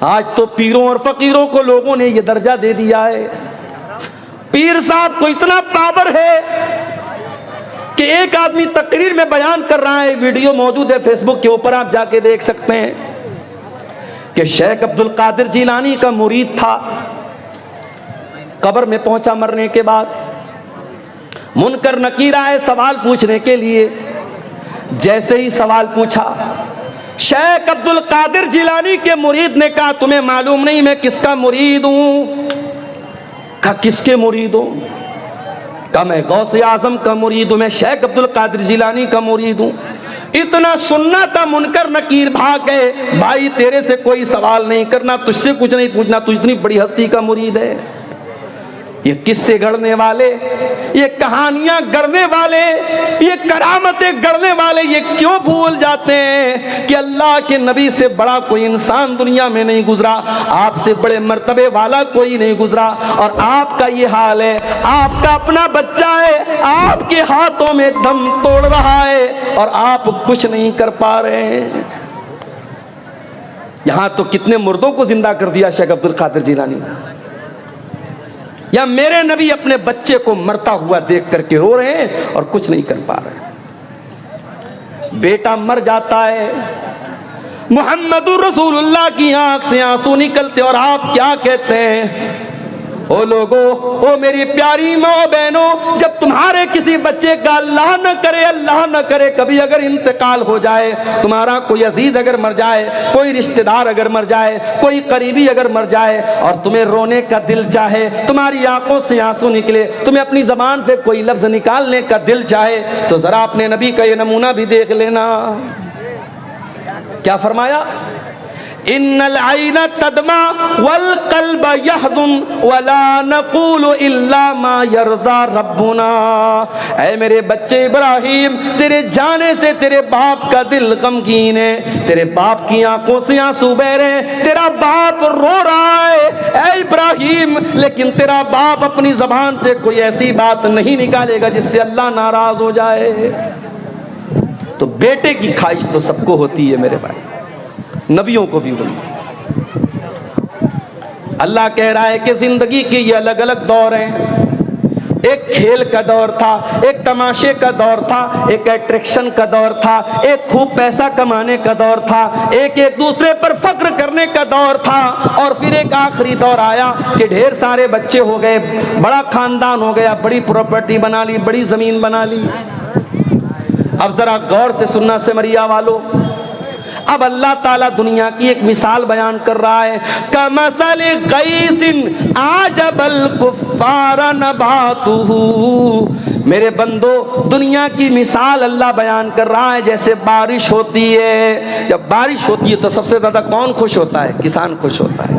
आज तो पीरों और फकीरों को लोगों ने यह दर्जा दे दिया है। पीर साहब को इतना पावर है कि एक आदमी तकरीर में बयान कर रहा है, वीडियो मौजूद है फेसबुक के ऊपर, आप जाके देख सकते हैं, कि शेख अब्दुल कादिर जिलानी का मुरीद था। कब्र में पहुंचा मरने के बाद, मुनकर नकीर आए सवाल पूछने के लिए। जैसे ही सवाल पूछा, शेख अब्दुल कादिर जिलानी के मुरीद ने कहा, तुम्हें मालूम नहीं मैं किसका मुरीद हूं? कहा किसके मुरीद हूं? कहा मैं गौसे आजम का मुरीद हूं, मैं शेख अब्दुल कादिर जिलानी का मुरीद हूं। इतना सुनना था, मुनकर नकीर भाग गए। भाई तेरे से कोई सवाल नहीं करना, तुझसे कुछ नहीं पूछना, तू इतनी बड़ी हस्ती का मुरीद है। ये किस्से गढ़ने वाले, ये कहानियां गढ़ने वाले, ये करामतें गढ़ने वाले ये क्यों भूल जाते हैं कि अल्लाह के नबी से बड़ा कोई इंसान दुनिया में नहीं गुजरा, आपसे बड़े मर्तबे वाला कोई नहीं गुजरा। और आपका ये हाल है, आपका अपना बच्चा है, आपके हाथों में दम तोड़ रहा है और आप कुछ नहीं कर पा रहे हैं। यहां तो कितने मुर्दों को जिंदा कर दिया शेख अब्दुल कादिर जिलानी ने। या मेरे नबी अपने बच्चे को मरता हुआ देख करके रो रहे हैं और कुछ नहीं कर पा रहे। बेटा मर जाता है, मुहम्मदुर रसूलुल्लाह की आंख से आंसू निकलते और आप क्या कहते हैं? ओ लोगो, ओ मेरी प्यारी माँ बहनों, जब तुम्हारे किसी बच्चे का अल्लाह न करे कभी अगर इंतकाल हो जाए, तुम्हारा कोई अजीज अगर मर जाए, कोई रिश्तेदार अगर मर जाए, कोई करीबी अगर मर जाए और तुम्हें रोने का दिल चाहे, तुम्हारी आंखों से आंसू निकले, तुम्हें अपनी जबान से कोई लफ्ज निकालने का दिल चाहे, तो जरा अपने नबी का ये नमूना भी देख लेना। क्या फरमाया? इन्नल आइना तदमा वल कल्ब यहज़ुन वला नक़ूलु इल्ला मा यर्ज़ा रब्बुना। ऐ मेरे बच्चे इब्राहिम, तेरे जाने से तेरे बाप का दिल गमगीन है, तेरे बाप की आंखों से आंसू बह रहे हैं, तेरा बाप रो रहा है। ऐ इब्राहिम, लेकिन तेरा बाप अपनी जबान से कोई ऐसी बात नहीं निकालेगा जिससे अल्लाह नाराज हो जाए। तो बेटे की ख्वाहिश तो सबको होती है मेरे भाई, नबियों को भी हुई थी। अल्लाह कह रहा है कि जिंदगी के ये अलग अलग दौर हैं। एक खेल का दौर था, एक तमाशे का दौर था, एक अट्रैक्शन का दौर था, एक खूब पैसा कमाने का दौर था, एक दूसरे पर फख्र करने का दौर था, और फिर एक आखिरी दौर आया कि ढेर सारे बच्चे हो गए, बड़ा खानदान हो गया, बड़ी प्रॉपर्टी बना ली, बड़ी जमीन बना ली। अब जरा गौर से सुनना सिमरिया वालों, अब अल्लाह ताला दुनिया की एक मिसाल बयान कर रहा है। कमसली गैसिन आजबल कुफ्फारा नबातुहु। मेरे बंदो, दुनिया की मिसाल अल्लाह बयान कर रहा है जैसे बारिश होती है। जब बारिश होती है तो सबसे ज्यादा कौन खुश होता है? किसान खुश होता है।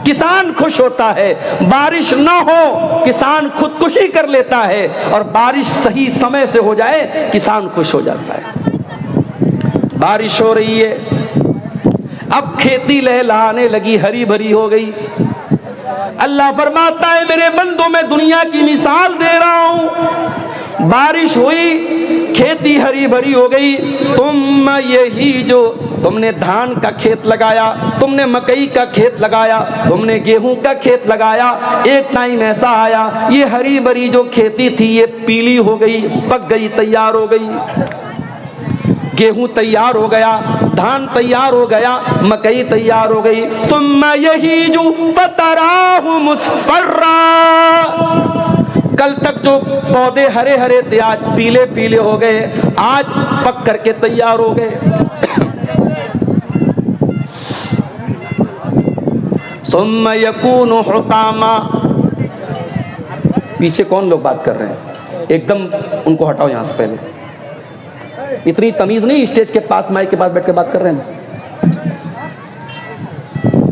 किसान खुश होता है। बारिश ना हो, किसान खुदकुशी कर लेता है, और बारिश सही समय से हो जाए, किसान खुश हो जाता है। बारिश हो रही है, अब खेती लहलहाने लगी, हरी भरी हो गई। अल्लाह फरमाता है मेरे बंदों, मैं दुनिया की मिसाल दे रहा हूं। बारिश हुई, खेती हरी भरी हो गई। तुम यही जो तुमने धान का खेत लगाया, तुमने मकई का खेत लगाया, तुमने गेहूं का खेत लगाया, एक टाइम ऐसा आया ये हरी भरी जो खेती थी ये पीली हो गई, पक गई, तैयार हो गई। गेहूं तैयार हो गया, धान तैयार हो गया, मकई तैयार हो गई। तुम यही जो फतराहु मुस्फर्रा, कल तक जो पौधे हरे हरे थे आज पीले पीले हो गए, आज पक करके तैयार हो गए। सुम्मा यकूनु हुतामा। पीछे कौन लोग बात कर रहे हैं? एकदम उनको हटाओ यहां से पहले। इतनी तमीज नहीं, स्टेज के पास माइक के पास बैठ के बात कर रहे हैं।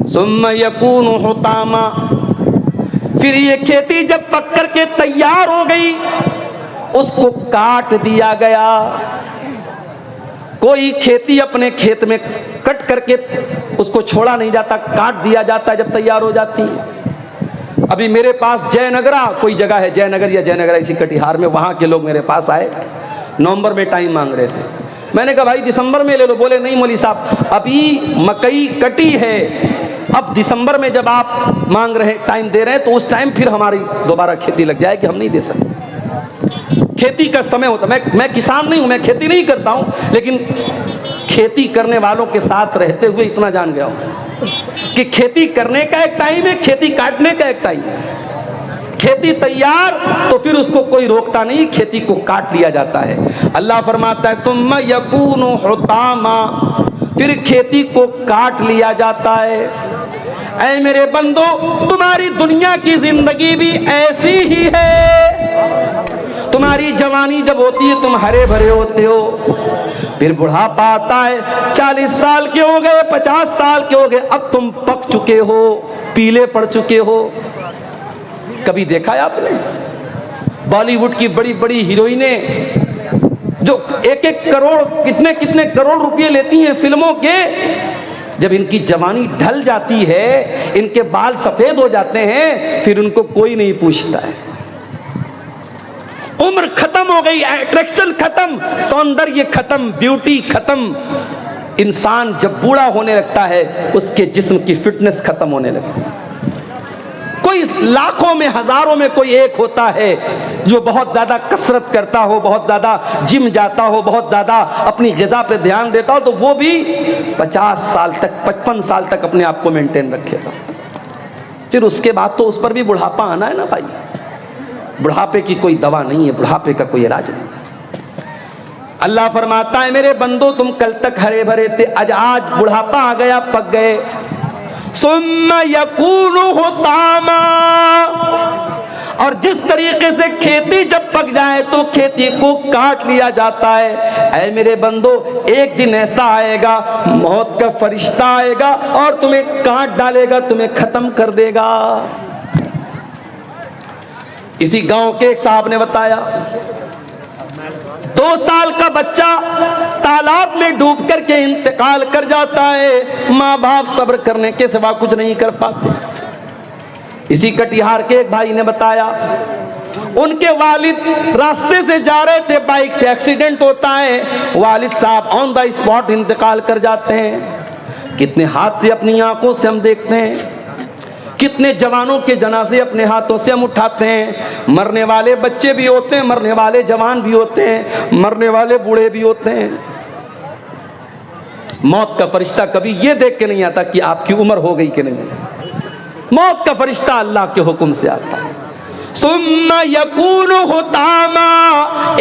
सुम्मा यकूनु हुतामा, फिर ये खेती जब पक करके तैयार हो गई, उसको काट दिया गया। कोई खेती अपने खेत में कट करके उसको छोड़ा नहीं जाता, काट दिया जाता है जब तैयार हो जाती है। अभी मेरे पास जयनगरा कोई जगह है, जयनगर या जयनगरा इसी कटिहार में, वहां के लोग मेरे पास आए, नवंबर में टाइम मांग रहे थे। मैंने कहा भाई दिसंबर में ले लो। बोले नहीं मौलवी साहब, अभी मकई कटी है, अब दिसंबर में जब आप मांग रहे टाइम दे रहे हैं तो उस टाइम फिर हमारी दोबारा खेती लग जाएगी, हम नहीं दे सकते। खेती का समय होता, मैं किसान नहीं हूं, मैं खेती नहीं करता हूं, लेकिन खेती करने वालों के साथ रहते हुए इतना जान गया हूं कि खेती करने का एक टाइम है, खेती काटने का एक टाइम है। खेती तैयार तो फिर उसको कोई रोकता नहीं, खेती को काट लिया जाता है। अल्लाह फरमाता है सुम्मा यकूनु हुतामा, फिर खेती को काट लिया जाता है। ऐ मेरे बंदो, तुम्हारी दुनिया की जिंदगी भी ऐसी ही है। तुम्हारी जवानी जब होती है तुम हरे भरे होते हो, फिर बुढ़ापा आता है, 40 साल के हो गए, 50 साल के हो गए, अब तुम पक चुके हो, पीले पड़ चुके हो। कभी देखा है आपने बॉलीवुड की बड़ी बड़ी हीरोइनें जो एक एक करोड़ कितने कितने करोड़ रुपए लेती हैं फिल्मों के, जब इनकी जवानी ढल जाती है, इनके बाल सफेद हो जाते हैं, फिर उनको कोई नहीं पूछता है। उम्र खत्म हो गई, अट्रैक्शन खत्म, सौंदर्य खत्म, ब्यूटी खत्म। इंसान जब बूढ़ा होने लगता है उसके जिस्म की फिटनेस खत्म होने लगती है। कोई लाखों में हजारों में कोई एक होता है जो बहुत ज्यादा कसरत करता हो, बहुत ज्यादा जिम जाता हो, बहुत ज्यादा अपनी ग़िज़ा पे ध्यान देता हो, तो वो भी 50 साल तक 55 साल तक अपने आप को मेंटेन रखेगा। फिर उसके बाद तो उस पर भी बुढ़ापा आना है ना भाई। बुढ़ापे की कोई दवा नहीं है, बुढ़ापे का कोई इलाज नहीं। अल्लाह फरमाता है मेरे बंदो तुम कल तक हरे भरे थे, आज बुढ़ापा आ गया, पक गए। सुम्मा यकूनु हुतामा, और जिस तरीके से खेती जब पक जाए तो खेती को काट लिया जाता है। ऐ मेरे बंदो, एक दिन ऐसा आएगा, मौत का फरिश्ता आएगा और तुम्हें काट डालेगा, तुम्हें खत्म कर देगा। इसी गांव के एक साहब ने बताया, 2 साल का बच्चा तालाब में डूब करके इंतकाल कर जाता है, माँ बाप सब्र करने के सिवा कुछ नहीं कर पाते। इसी कटिहार के एक भाई ने बताया, उनके वालिद रास्ते से जा रहे थे, बाइक से एक्सीडेंट होता है, वालिद साहब ऑन द स्पॉट इंतकाल कर जाते हैं। कितने हादसे अपनी आंखों से हम देखते हैं, कितने जवानों के जनाजे अपने हाथों से हम उठाते हैं। मरने वाले बच्चे भी होते हैं, मरने वाले जवान भी होते हैं, मरने वाले बूढ़े भी होते हैं। मौत का फरिश्ता कभी ये देख के नहीं आता कि आपकी उम्र हो गई कि नहीं। मौत का फरिश्ता अल्लाह के हुक्म से आता है। सुम्मा यकूनु हुतामा,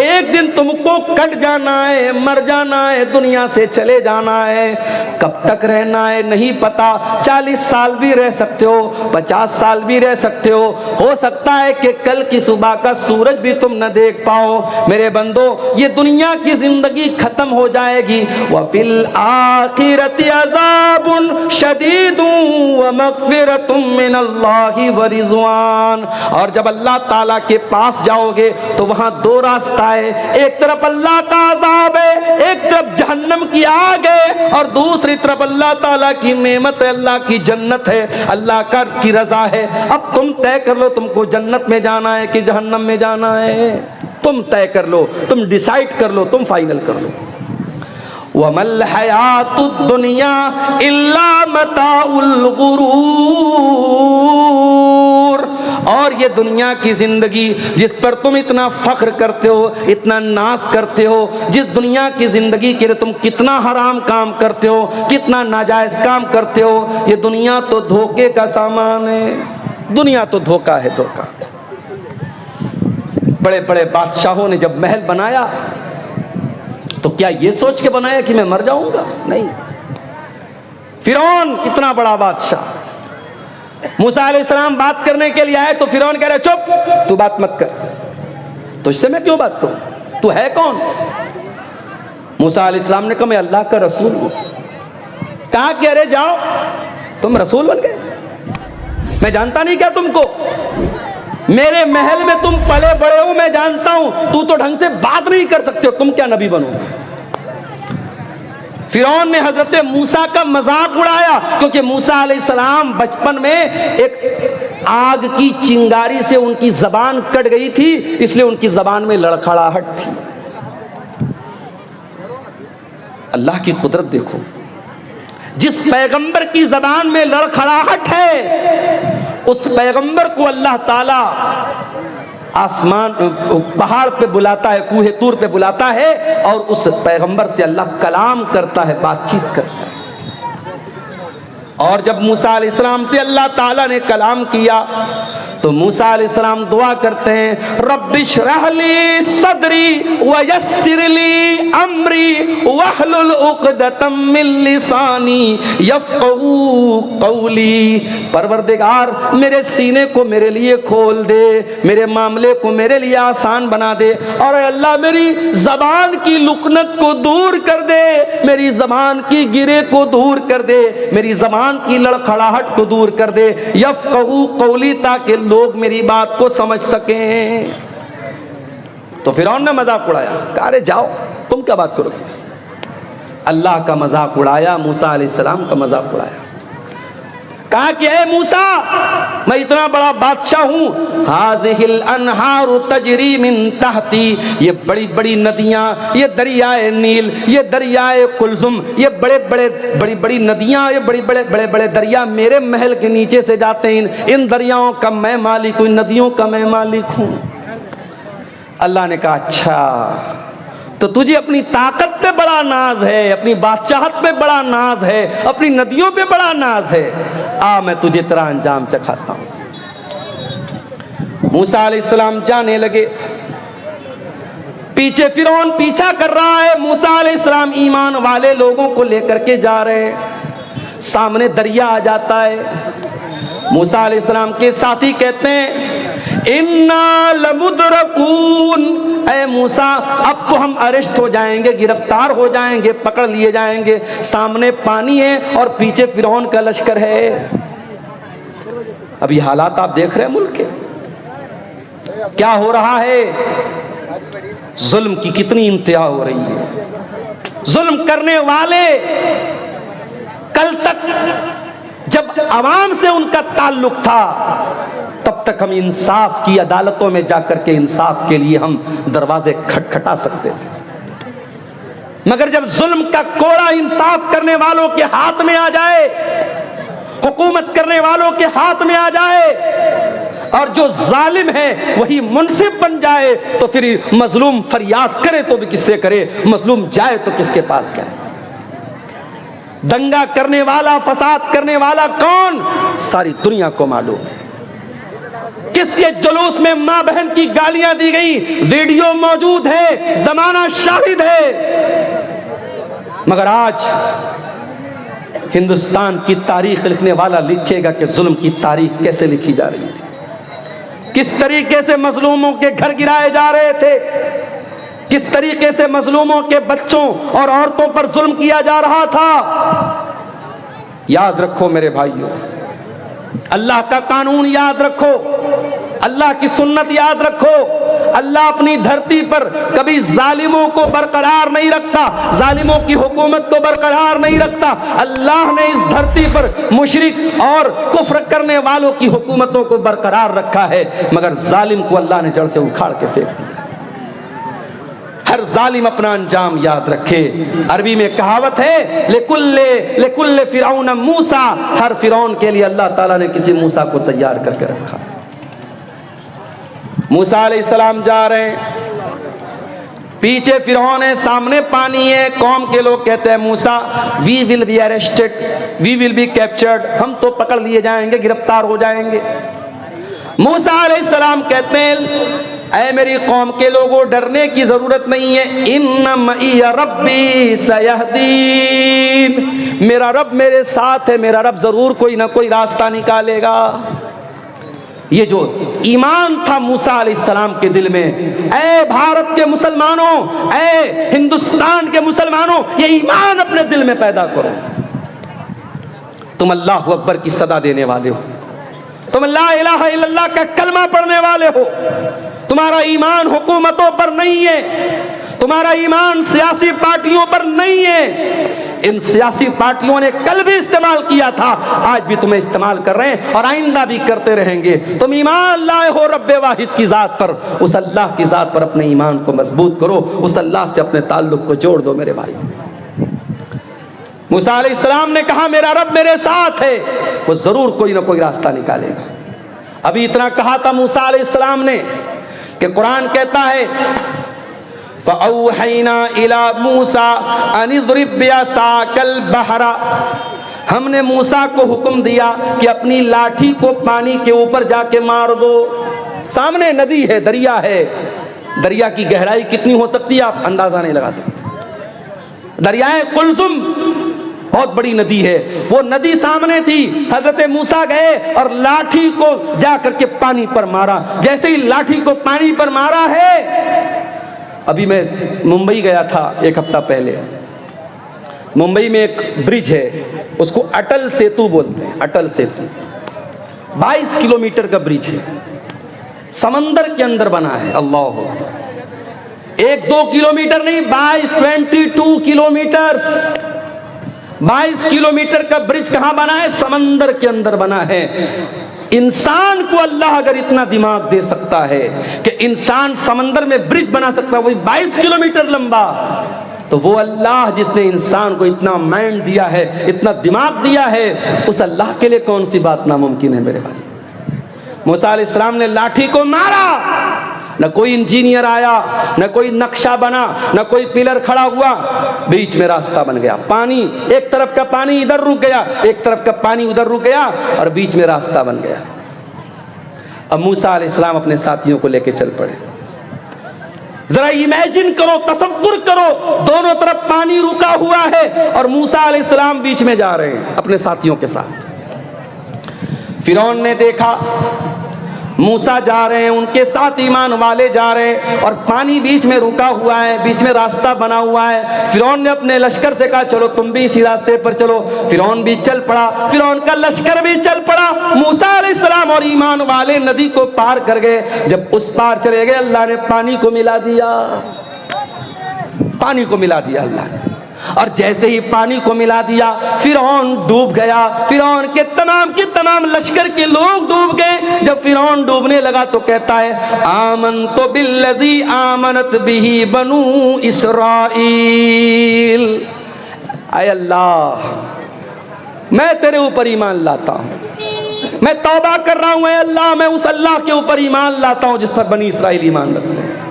एक दिन तुमको कट जाना है, मर जाना है, दुनिया से चले जाना है। कब तक रहना है नहीं पता, 40 साल भी रह सकते हो, 50 साल भी रह सकते हो सकता है कि कल की सुबह का सूरज भी तुम न देख पाओ। मेरे बंदो, ये दुनिया की जिंदगी खत्म हो जाएगी। व फिल आखिरति अज़ाबुन शदीदुन व मग़फ़िरतुम मिनल्लाहि व रिज़वान, और जब अल्लाह ताला के पास जाओगे तो वहां 2 रास्ता है, एक तरफ अल्लाह का अज़ाब है, एक तरफ जहन्नम की आग है, और दूसरी तरफ अल्लाह ताला की नेमत है, अल्लाह की जन्नत है, अल्लाह की रजा है। अब तुम तय कर लो तुमको जन्नत में जाना है कि जहन्नम में जाना है। तुम तय कर लो, तुम डिसाइड कर लो, तुम फाइनल कर लो। वमल हयातुद दुनिया इल्ला मताउल गुरूर, और ये दुनिया की जिंदगी जिस पर तुम इतना फख्र करते हो, इतना नाज करते हो, जिस दुनिया की जिंदगी के लिए तुम कितना हराम काम करते हो, कितना नाजायज काम करते हो, ये दुनिया तो धोखे का सामान है। दुनिया तो धोखा है, धोखा। बड़े बड़े बादशाहों ने जब महल बनाया तो क्या ये सोच के बनाया कि मैं मर जाऊंगा? नहीं। फिरौन इतना बड़ा बादशाह, मूसा अलैहिस्सलाम बात करने के लिए आए तो फिरौन कह रहे चुप, तू बात मत कर। तो इससे मैं क्यों बात करूं, तू है कौन? मूसा अलैहिस्सलाम ने कहा मैं अल्लाह का रसूल हूं। कहा कि अरे जाओ, तुम रसूल बन गए, मैं जानता नहीं क्या तुमको, मेरे महल में तुम पले बड़े हो, मैं जानता हूं, तू तो ढंग से बात नहीं कर सकते हो, तुम क्या नबी बनोगे? फिरौन ने हजरत मूसा का मजाक उड़ाया, क्योंकि मूसा अलैहिस्सलाम बचपन में एक आग की चिंगारी से उनकी जबान कट गई थी, इसलिए उनकी जबान में लड़खड़ाहट थी। अल्लाह की कुदरत देखो, जिस पैगंबर की जबान में लड़खड़ाहट है उस पैगंबर को अल्लाह ताला आसमान पहाड़ पे बुलाता है, कूहे तूर पे बुलाता है और उस पैगंबर से अल्लाह कलाम करता है, बातचीत करता है। और जब मूसा अलैहिस्सलाम से अल्लाह ताला ने कलाम किया तो मूसा अलैहिस्सलाम दुआ करते हैं, रब्बिश्रह ली सदरी वयस्सिर ली अमरी वहलुल उक़दतम मिन लिसानी यफ़क़हू क़ौली। परवरदिगार मेरे सीने को मेरे लिए खोल दे, मेरे मामले को मेरे लिए आसान बना दे, और अल्लाह मेरी ज़बान की लुकनत को दूर कर दे, मेरी ज़बान की गिरे को दूर कर दे, मेरी ज़बान की लड़खड़ाहट को दूर कर दे, यफ़क़हू क़ौली, ताकि लोग मेरी बात को समझ सकें। तो फिरौन ने मजाक उड़ाया, कहा अरे जाओ, तुम क्या बात करोगे। अल्लाह का मजाक उड़ाया, मूसा अलैहिस्सलाम का मजाक उड़ाया। कहा कि ए मूसा, मैं इतना बड़ा बादशाह हूं, हाज़िहिल अनहारु तजरी मिन तहती, ये बड़ी बड़ी नदियां, ये दरियाए नील, ये दरियाए कुलजुम, ये बड़ी बड़ी नदियां, ये बड़े बड़े दरिया मेरे महल के नीचे से जाते हैं। इन दरियाओं का मैं मालिक हूं, इन नदियों का मैं मालिक हूं। अल्लाह ने कहा अच्छा, तो तुझे अपनी ताकत पे बड़ा नाज है, अपनी बादशाहत पे बड़ा नाज है, अपनी नदियों पे बड़ा नाज है, आ मैं तुझे तेरा अंजाम चखाता हूं। मूसा अलैहिस्सलाम जाने लगे, पीछे फिरौन पीछा कर रहा है, मूसा अलैहिस्सलाम ईमान वाले लोगों को लेकर के जा रहे हैं। सामने दरिया आ जाता है, मूसा अलैहिस्सलाम के साथी कहते हैं इन्ना लमुदरकून, ऐ मूसा अब तो हम अरेस्ट हो जाएंगे, गिरफ्तार हो जाएंगे, पकड़ लिए जाएंगे। सामने पानी है और पीछे फिरौन का लश्कर है। अभी हालात आप देख रहे हैं मुल्क के, क्या हो रहा है, जुल्म की कितनी इंतहा हो रही है। जुल्म करने वाले कल तक जब आवाम से उनका ताल्लुक था तब तक हम इंसाफ की अदालतों में जाकर के इंसाफ के लिए हम दरवाजे खटखटा सकते थे, मगर जब जुल्म का कोड़ा इंसाफ करने वालों के हाथ में आ जाए, हुकूमत करने वालों के हाथ में आ जाए और जो जालिम है वही मुनसिफ बन जाए, तो फिर मजलूम फरियाद करे तो भी किससे करे, मजलूम जाए तो किसके पास जाए। दंगा करने वाला, फसाद करने वाला कौन, सारी दुनिया को मालूम है। किसके जुलूस में मां बहन की गालियां दी गई, वीडियो मौजूद है, जमाना शाहिद है। मगर आज हिंदुस्तान की तारीख लिखने वाला लिखेगा कि जुल्म की तारीख कैसे लिखी जा रही थी, किस तरीके से मजलूमों के घर गिराए जा रहे थे, किस तरीके से मजलूमों के बच्चों और औरतों पर जुल्म किया जा रहा था। याद रखो मेरे भाइयों, अल्लाह का कानून याद रखो, अल्लाह की सुन्नत याद रखो। अल्लाह अपनी धरती पर कभी जालिमों को बरकरार नहीं रखता, जालिमों की हुकूमत को बरकरार नहीं रखता। अल्लाह ने इस धरती पर मुशरिक और कुफ्र करने वालों की हुकूमतों को बरकरार रखा है, मगर जालिम को अल्लाह ने जड़ से उखाड़ के फेंक दिया। हर जालिम अपना अंजाम याद रखे। अरबी में कहावत है, लेकुल्ले फिरौन मूसा, हर फिरौन के लिए अल्लाह ताला ने किसी मूसा को तैयार करके रखा। मूसा अलैहिस्सलाम जा रहे हैं, पीछे फिरौन है, सामने पानी है। कौम के लोग कहते हैं मूसा we will be arrested, we will be captured, हम तो पकड़ लिए जाएंगे, गिरफ्तार हो जाएंगे। मूसा अलैहिस्सलाम कहते हैं ऐ मेरी कौम के लोगों, डरने की जरूरत नहीं है, इन्ना मइया रब्बी सयहदीन, मेरा रब मेरे साथ है, मेरा रब जरूर कोई ना कोई रास्ता निकालेगा। ये जो ईमान था मूसा अलैहिस्सलाम के दिल में, ऐ भारत के मुसलमानों, ऐ हिंदुस्तान के मुसलमानों, ये ईमान अपने दिल में पैदा करो। तुम अल्लाह अकबर की सदा देने वाले हो, तुम ला इलाहा इल्लल्लाह का कलमा पढ़ने वाले हो। तुम्हारा ईमान हुकूमतों पर नहीं है, तुम्हारा ईमान सियासी पार्टियों पर नहीं है। इन सियासी पार्टियों ने कल भी इस्तेमाल किया था, आज भी तुम्हें इस्तेमाल कर रहे हैं और आइंदा भी करते रहेंगे। तुम ईमान लाए हो रब्बे वाहिद की जात पर, उस अल्लाह की जात पर अपने ईमान को मजबूत करो, उस अल्लाह से अपने ताल्लुक को जोड़ दो मेरे भाई। मूसा अलैहिस्सलाम ने कहा मेरा रब मेरे साथ है, वो जरूर कोई ना कोई रास्ता निकालेगा। अभी इतना कहा था मूसा अलैहिस्सलाम ने कि कुरान कहता है फ़अौहैना इला मूसा अन इज़रिब बिअसाकल बहरा, हमने मूसा को हुक्म दिया कि अपनी लाठी को पानी के ऊपर जाके मार दो। सामने नदी है, दरिया है, दरिया की गहराई कितनी हो सकती है आप अंदाजा नहीं लगा सकते। दरियाए कुलसुम बहुत बड़ी नदी है, वो नदी सामने थी। हजरत मूसा गए और लाठी को जा करके पानी पर मारा। जैसे ही लाठी को पानी पर मारा है, अभी मैं मुंबई गया था एक हफ्ता पहले, मुंबई में एक ब्रिज है, उसको अटल सेतु बोलते हैं। अटल सेतु 22 किलोमीटर का ब्रिज है, समंदर के अंदर बना है। अल्लाह, 1-2 किलोमीटर नहीं, 22 किलोमीटर। 22 किलोमीटर का ब्रिज कहां बना है? समंदर के अंदर बना है। इंसान को अल्लाह अगर इतना दिमाग दे सकता है कि इंसान समंदर में ब्रिज बना सकता है, वही 22 किलोमीटर लंबा, तो वो अल्लाह जिसने इंसान को इतना माइंड दिया है, इतना दिमाग दिया है, उस अल्लाह के लिए कौन सी बात नामुमकिन है मेरे भाई। मूसा अलैहिस्सलाम ने लाठी को मारा, न कोई इंजीनियर आया, न कोई नक्शा बना, न कोई पिलर खड़ा हुआ, बीच में रास्ता बन गया। पानी, एक तरफ का पानी इधर रुक गया, एक तरफ का पानी उधर रुक गया, और बीच में रास्ता बन गया। अब मूसा अलैहिस्सलाम अपने साथियों को लेकर चल पड़े। जरा इमेजिन करो, तसव्वुर करो, दोनों तरफ पानी रुका हुआ है और मूसा अलैहिस्सलाम बीच में जा रहे हैं अपने साथियों के साथ। फिरौन ने देखा मूसा जा रहे हैं, उनके साथ ईमान वाले जा रहे हैं और पानी बीच में रुका हुआ है, बीच में रास्ता बना हुआ है। फिरौन ने अपने लश्कर से कहा चलो तुम भी इसी रास्ते पर चलो। फिरौन भी चल पड़ा, फिरौन का लश्कर भी चल पड़ा। मूसा अलैहिस्सलाम और ईमान वाले नदी को पार कर गए। जब उस पार चले गए, अल्लाह ने पानी को मिला दिया, पानी को मिला दिया अल्लाह ने। और जैसे ही पानी को मिला दिया, फिरौन डूब गया। फिरौन के तमाम लश्कर के लोग डूब गए। जब फिरौन डूबने लगा तो कहता है आमनतु बिल्लज़ी आमनत बिही बनु इसराइल, ऐ अल्लाह मैं तेरे ऊपर ईमान लाता हूँ, मैं तौबा कर रहा हूँ, ऐ अल्लाह मैं उस अल्लाह के ऊपर ईमान लाता हूँ जिस पर बनी इसराइल ईमान रखते हैं।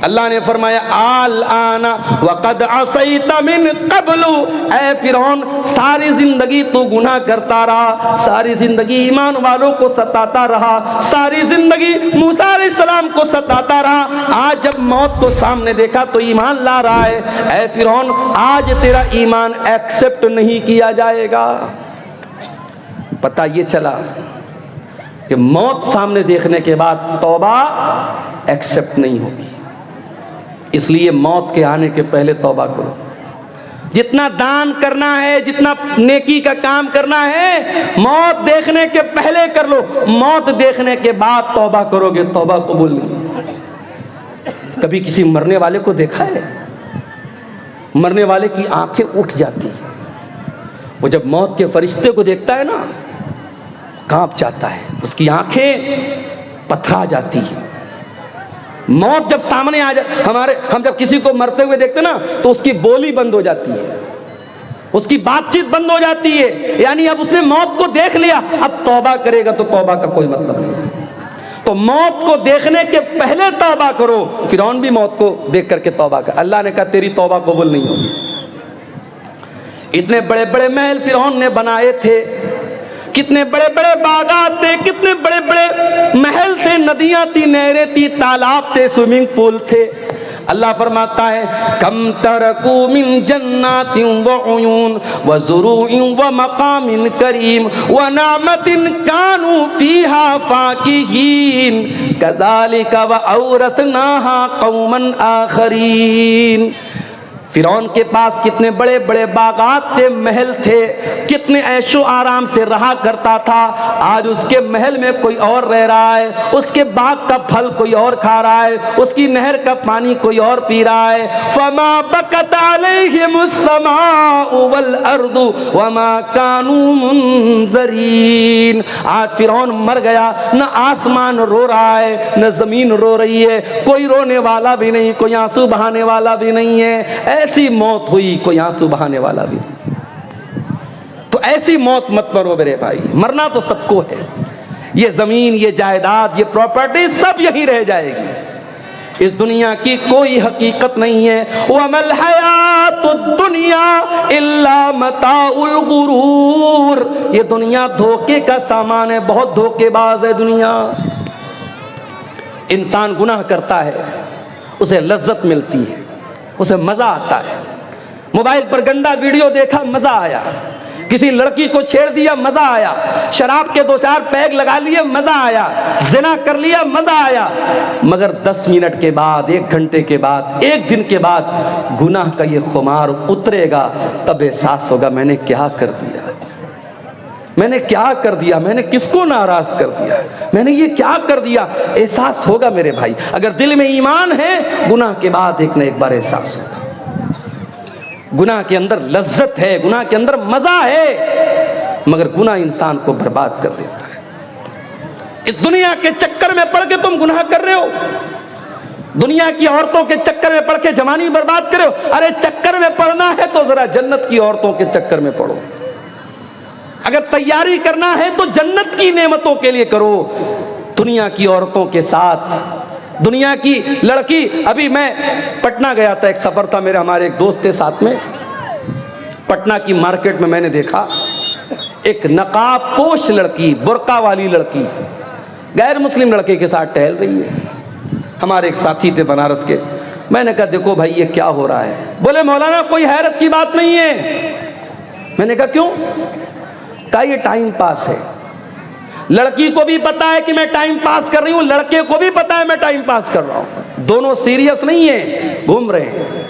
अल्लाह ने फरमाया आल आना वक़द असैता मिन क़ब्लु, ऐ फिरौन सारी जिंदगी तू गुनाह करता रहा, सारी जिंदगी ईमान वालों को सताता रहा, सारी जिंदगी मूसा अलैहिस्सलाम को सताता रहा। आज जब मौत को सामने देखा तो ईमान ला रहा है। ऐ फिरौन आज तेरा ईमान एक्सेप्ट नहीं किया जाएगा। पता ये चला कि मौत सामने देखने के बाद तौबा एक्सेप्ट नहीं होगी, इसलिए मौत के आने के पहले तौबा करो। जितना दान करना है, जितना नेकी का काम करना है, मौत देखने के पहले कर लो। मौत देखने के बाद तौबा करोगे, तौबा कबूल नहीं। कभी किसी मरने वाले को देखा है? मरने वाले की आंखें उठ जाती है, वो जब मौत के फरिश्ते को देखता है ना, कांप जाता है, उसकी आंखें पथरा जाती है। मौत जब सामने आ जाए, हम जब किसी को मरते हुए देखते ना तो उसकी बोली बंद हो जाती है, उसकी बातचीत बंद हो जाती है, यानी अब उसने मौत को देख लिया, अब तौबा करेगा तो तौबा का कोई मतलब नहीं। तो मौत को देखने के पहले तौबा करो। फिरौन भी मौत को देख करके तौबा कर, अल्लाह ने कहा तेरी तौबा कबूल नहीं होगी। इतने बड़े बड़े महल फिरौन ने बनाए थे, कितने बड़े बड़े बागात थे, कितने बड़े बड़े महल थे, नदियां थी, नहरें थी, तालाब थे, स्विमिंग पूल थे। अल्लाह फरमाता है कम तरकू मिन जन्नातिन व उयून व ज़ुरूइन व मकामिन करीम व नामतिन कानू फीहा फाकिहीन कज़ालिका व औरथनाहा कौमन आखरीन। फिरौन के पास कितने बड़े बड़े बागात थे, महल थे, कितने ऐशो आराम से रहा करता था। आज उसके महल में कोई और रह रहा है, उसके बाग का फल कोई और खा रहा है, उसकी नहर का पानी कोई और पी रहा है। फमा बकत अलैहिमुस समाउ वल अर्दु वमा कानू मुनज़रीन। आज फिरौन मर गया, न आसमान रो रहा है, न जमीन रो रही है, कोई रोने वाला भी नहीं, कोई आंसू बहाने वाला भी नहीं है। ऐसी मौत हुई, कोई आंसू बहाने वाला भी नहीं। ऐसी मौत मत मरो मेरे भाई, मरना तो सबको है। ये जमीन, ये जायदाद, ये प्रॉपर्टी सब यहीं रह जाएगी। इस दुनिया की कोई हकीकत नहीं है। वमल हयातुद दुनिया इल्ला मताउल गुरूर। ये दुनिया धोखे का सामान है, बहुत धोखेबाज है दुनिया। इंसान गुनाह करता है, उसे लज्जत मिलती है, उसे मजा आता है। मोबाइल पर गंदा वीडियो देखा, मजा आया। किसी लड़की को छेड़ दिया, मजा आया। शराब के 2-4 पैग लगा लिए, मजा आया। जिना कर लिया, मजा आया। मगर 10 मिनट के बाद, 1 घंटे के बाद, 1 दिन के बाद गुनाह का ये खुमार उतरेगा, तब एहसास होगा मैंने क्या कर दिया, मैंने क्या कर दिया, मैंने किसको नाराज कर दिया, मैंने ये क्या कर दिया। एहसास होगा मेरे भाई। अगर दिल में ईमान है, गुनाह के बाद एक न एक बार एहसास होगा। गुनाह के अंदर लज्जत है, गुनाह के अंदर मजा है, मगर गुनाह इंसान को बर्बाद कर देता है। इस दुनिया के चक्कर में पड़ के तुम गुनाह कर रहे हो, दुनिया की औरतों के चक्कर में पड़ के जवानी बर्बाद कर रहे हो। अरे चक्कर में पड़ना है तो जरा जन्नत की औरतों के चक्कर में पड़ो। अगर तैयारी करना है तो जन्नत की नेमतों के लिए करो। दुनिया की औरतों के साथ, दुनिया की लड़की, अभी मैं पटना गया था, एक सफर था मेरे, हमारे एक दोस्त थे साथ में। पटना की मार्केट में मैंने देखा एक नकाब पोश लड़की, बुर्का वाली लड़की गैर मुस्लिम लड़के के साथ टहल रही है। हमारे एक साथी थे बनारस के। मैंने कहा देखो भाई ये क्या हो रहा है। बोले मौलाना कोई हैरत की बात नहीं है। मैंने कहा क्यों? कहा ये टाइम पास है। लड़की को भी पता है कि मैं टाइम पास कर रही हूं, लड़के को भी पता है मैं टाइम पास कर रहा हूं। दोनों सीरियस नहीं है, घूम रहे हैं।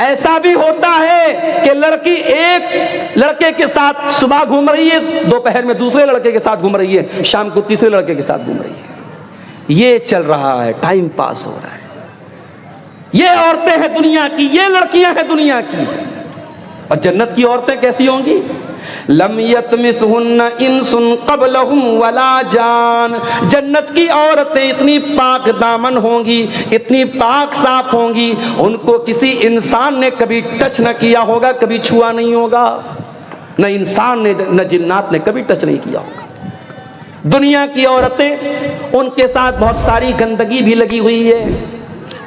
ऐसा भी होता है कि लड़की एक लड़के के साथ सुबह घूम रही है, दोपहर में दूसरे लड़के के साथ घूम रही है, शाम को तीसरे लड़के के साथ घूम रही है। ये चल रहा है, टाइम पास हो रहा है। ये औरतें हैं दुनिया की, ये लड़कियां हैं दुनिया की। और जन्नत की औरतें कैसी होंगी? लम यतमिसहुन्ना इंसुन क़ब्लहुम वला जान। जन्नत की औरतें इतनी पाक दामन होंगी, इतनी पाक साफ होंगी, उनको किसी इंसान ने कभी टच न किया होगा, कभी छुआ नहीं होगा। न इंसान ने न जिन्नात ने कभी टच नहीं किया होगा। दुनिया की औरतें, उनके साथ बहुत सारी गंदगी भी लगी हुई है।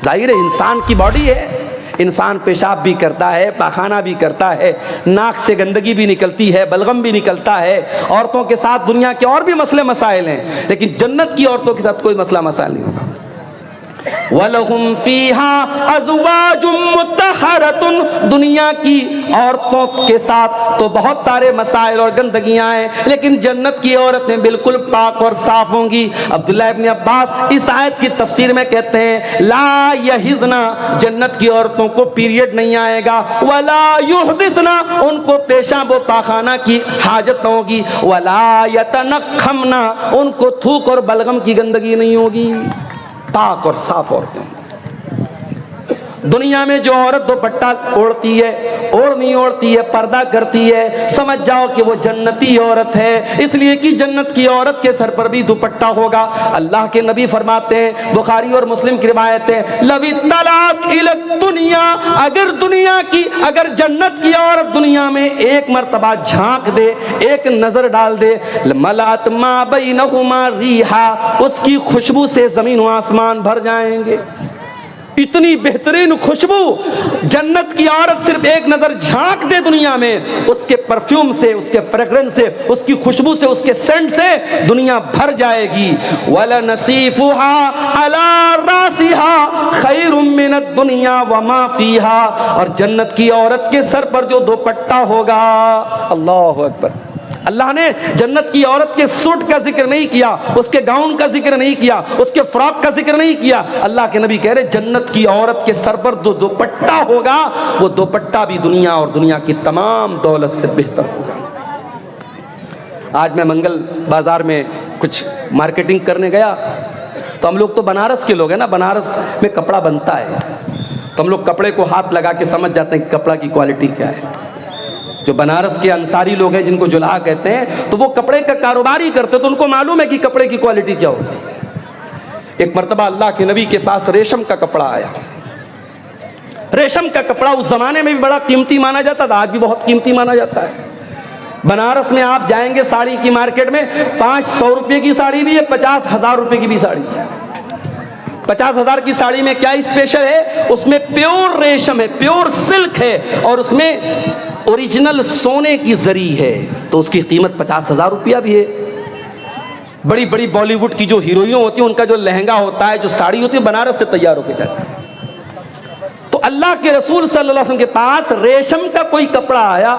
जाहिर है इंसान की बॉडी है, इंसान पेशाब भी करता है, पाखाना भी करता है, नाक से गंदगी भी निकलती है, बलगम भी निकलता है। औरतों के साथ दुनिया के और भी मसले मसाइल हैं, लेकिन जन्नत की औरतों के साथ कोई मसला मसाइल नहीं होगा। वलहुम फीहा अज़वाजुम मुत्तहरतुन। दुनिया की औरतों के साथ तो बहुत सारे मसाइल और गंदगियां हैं, लेकिन जन्नत की औरतें बिल्कुल पाक और साफ होंगी। अब्दुल्लाह इब्न अब्बास इस आयत की तफसीर में कहते हैं ला यहिज़ना, जन्नत की औरतों को पीरियड नहीं आएगा। वला युहदिसना, उनको पेशाब व पाखाना की हाजत न होगी। वला यतनखमना, उनको थूक और बलगम की गंदगी नहीं होगी। पाक और साफ औरतें। दुनिया में जो औरत दुपट्टा ओढ़ती है, ओढ़नी ओढ़ती है, पर्दा करती है, समझ जाओ कि वो जन्नती औरत है, इसलिए कि जन्नत की औरत के सर पर भी दुपट्टा होगा। अल्लाह के नबी फरमाते हैं, बुखारी और मुस्लिम की रिवायत है, लवी तलाक इलत दुनिया, अगर दुनिया की, अगर जन्नत की औरत दुनिया में एक मर्तबा झांक दे, एक नजर डाल दे, मलात मा बैनहुमा रिहा, उसकी खुशबू से जमीन व आसमान भर जाएंगे। इतनी बेहतरीन खुशबू, जन्नत की औरत सिर्फ एक नजर झांक दे दुनिया में, उसके परफ्यूम से, उसके फ्रेग्रेंस से, उसकी खुशबू से, उसके सेंट से दुनिया भर जाएगी। वला नसीफुहा अला रासिहा खैरुम मिनद दुनिया वमा फीहा, और जन्नत की औरत के सर पर जो दुपट्टा होगा, अल्लाहु अकबर। अल्लाह ने जन्नत की औरत के सूट का जिक्र नहीं किया, उसके गाउन का जिक्र नहीं किया, उसके फ्रॉक का जिक्र नहीं किया। अल्लाह के नबी कह रहे जन्नत की औरत के सर पर जो दुपट्टा होगा, वो दुपट्टा भी दुनिया और दुनिया की तमाम दौलत से बेहतर होगा। आज मैं मंगल बाजार में कुछ मार्केटिंग करने गया, तो हम लोग तो बनारस के लोग हैं ना, बनारस में कपड़ा बनता है, तो हम लोग कपड़े को हाथ लगा के समझ जाते हैं कि कपड़ा की क्वालिटी क्या है। जो बनारस के अंसारी लोग हैं, जिनको जुलाहा कहते हैं, तो वो कपड़े का कारोबार ही करते, तो उनको मालूम है कि कपड़े की क्वालिटी क्या होती है। एक मर्तबा अल्लाह के नबी के पास रेशम का कपड़ा आया। रेशम का कपड़ा उस जमाने में भी बड़ा कीमती माना जाता था, आज भी बहुत कीमती माना जाता है। बनारस में आप जाएंगे साड़ी की मार्केट में, 500 रुपये की साड़ी भी है, 50,000 रुपये की भी साड़ी है। 50,000 की साड़ी में क्या स्पेशल है? उसमें प्योर रेशम है, प्योर सिल्क है, और उसमें ओरिजिनल सोने की जरी है, तो उसकी कीमत 50,000 रुपया भी है। बड़ी बड़ी बॉलीवुड की जो हीरोइनें होती हैं, उनका जो लहंगा होता है, जो साड़ी होती है, बनारस से तैयार होकर जाती है। तो अल्लाह के रसूल सल्लल्लाहु अलैहि वसल्लम के पास रेशम का कोई कपड़ा आया।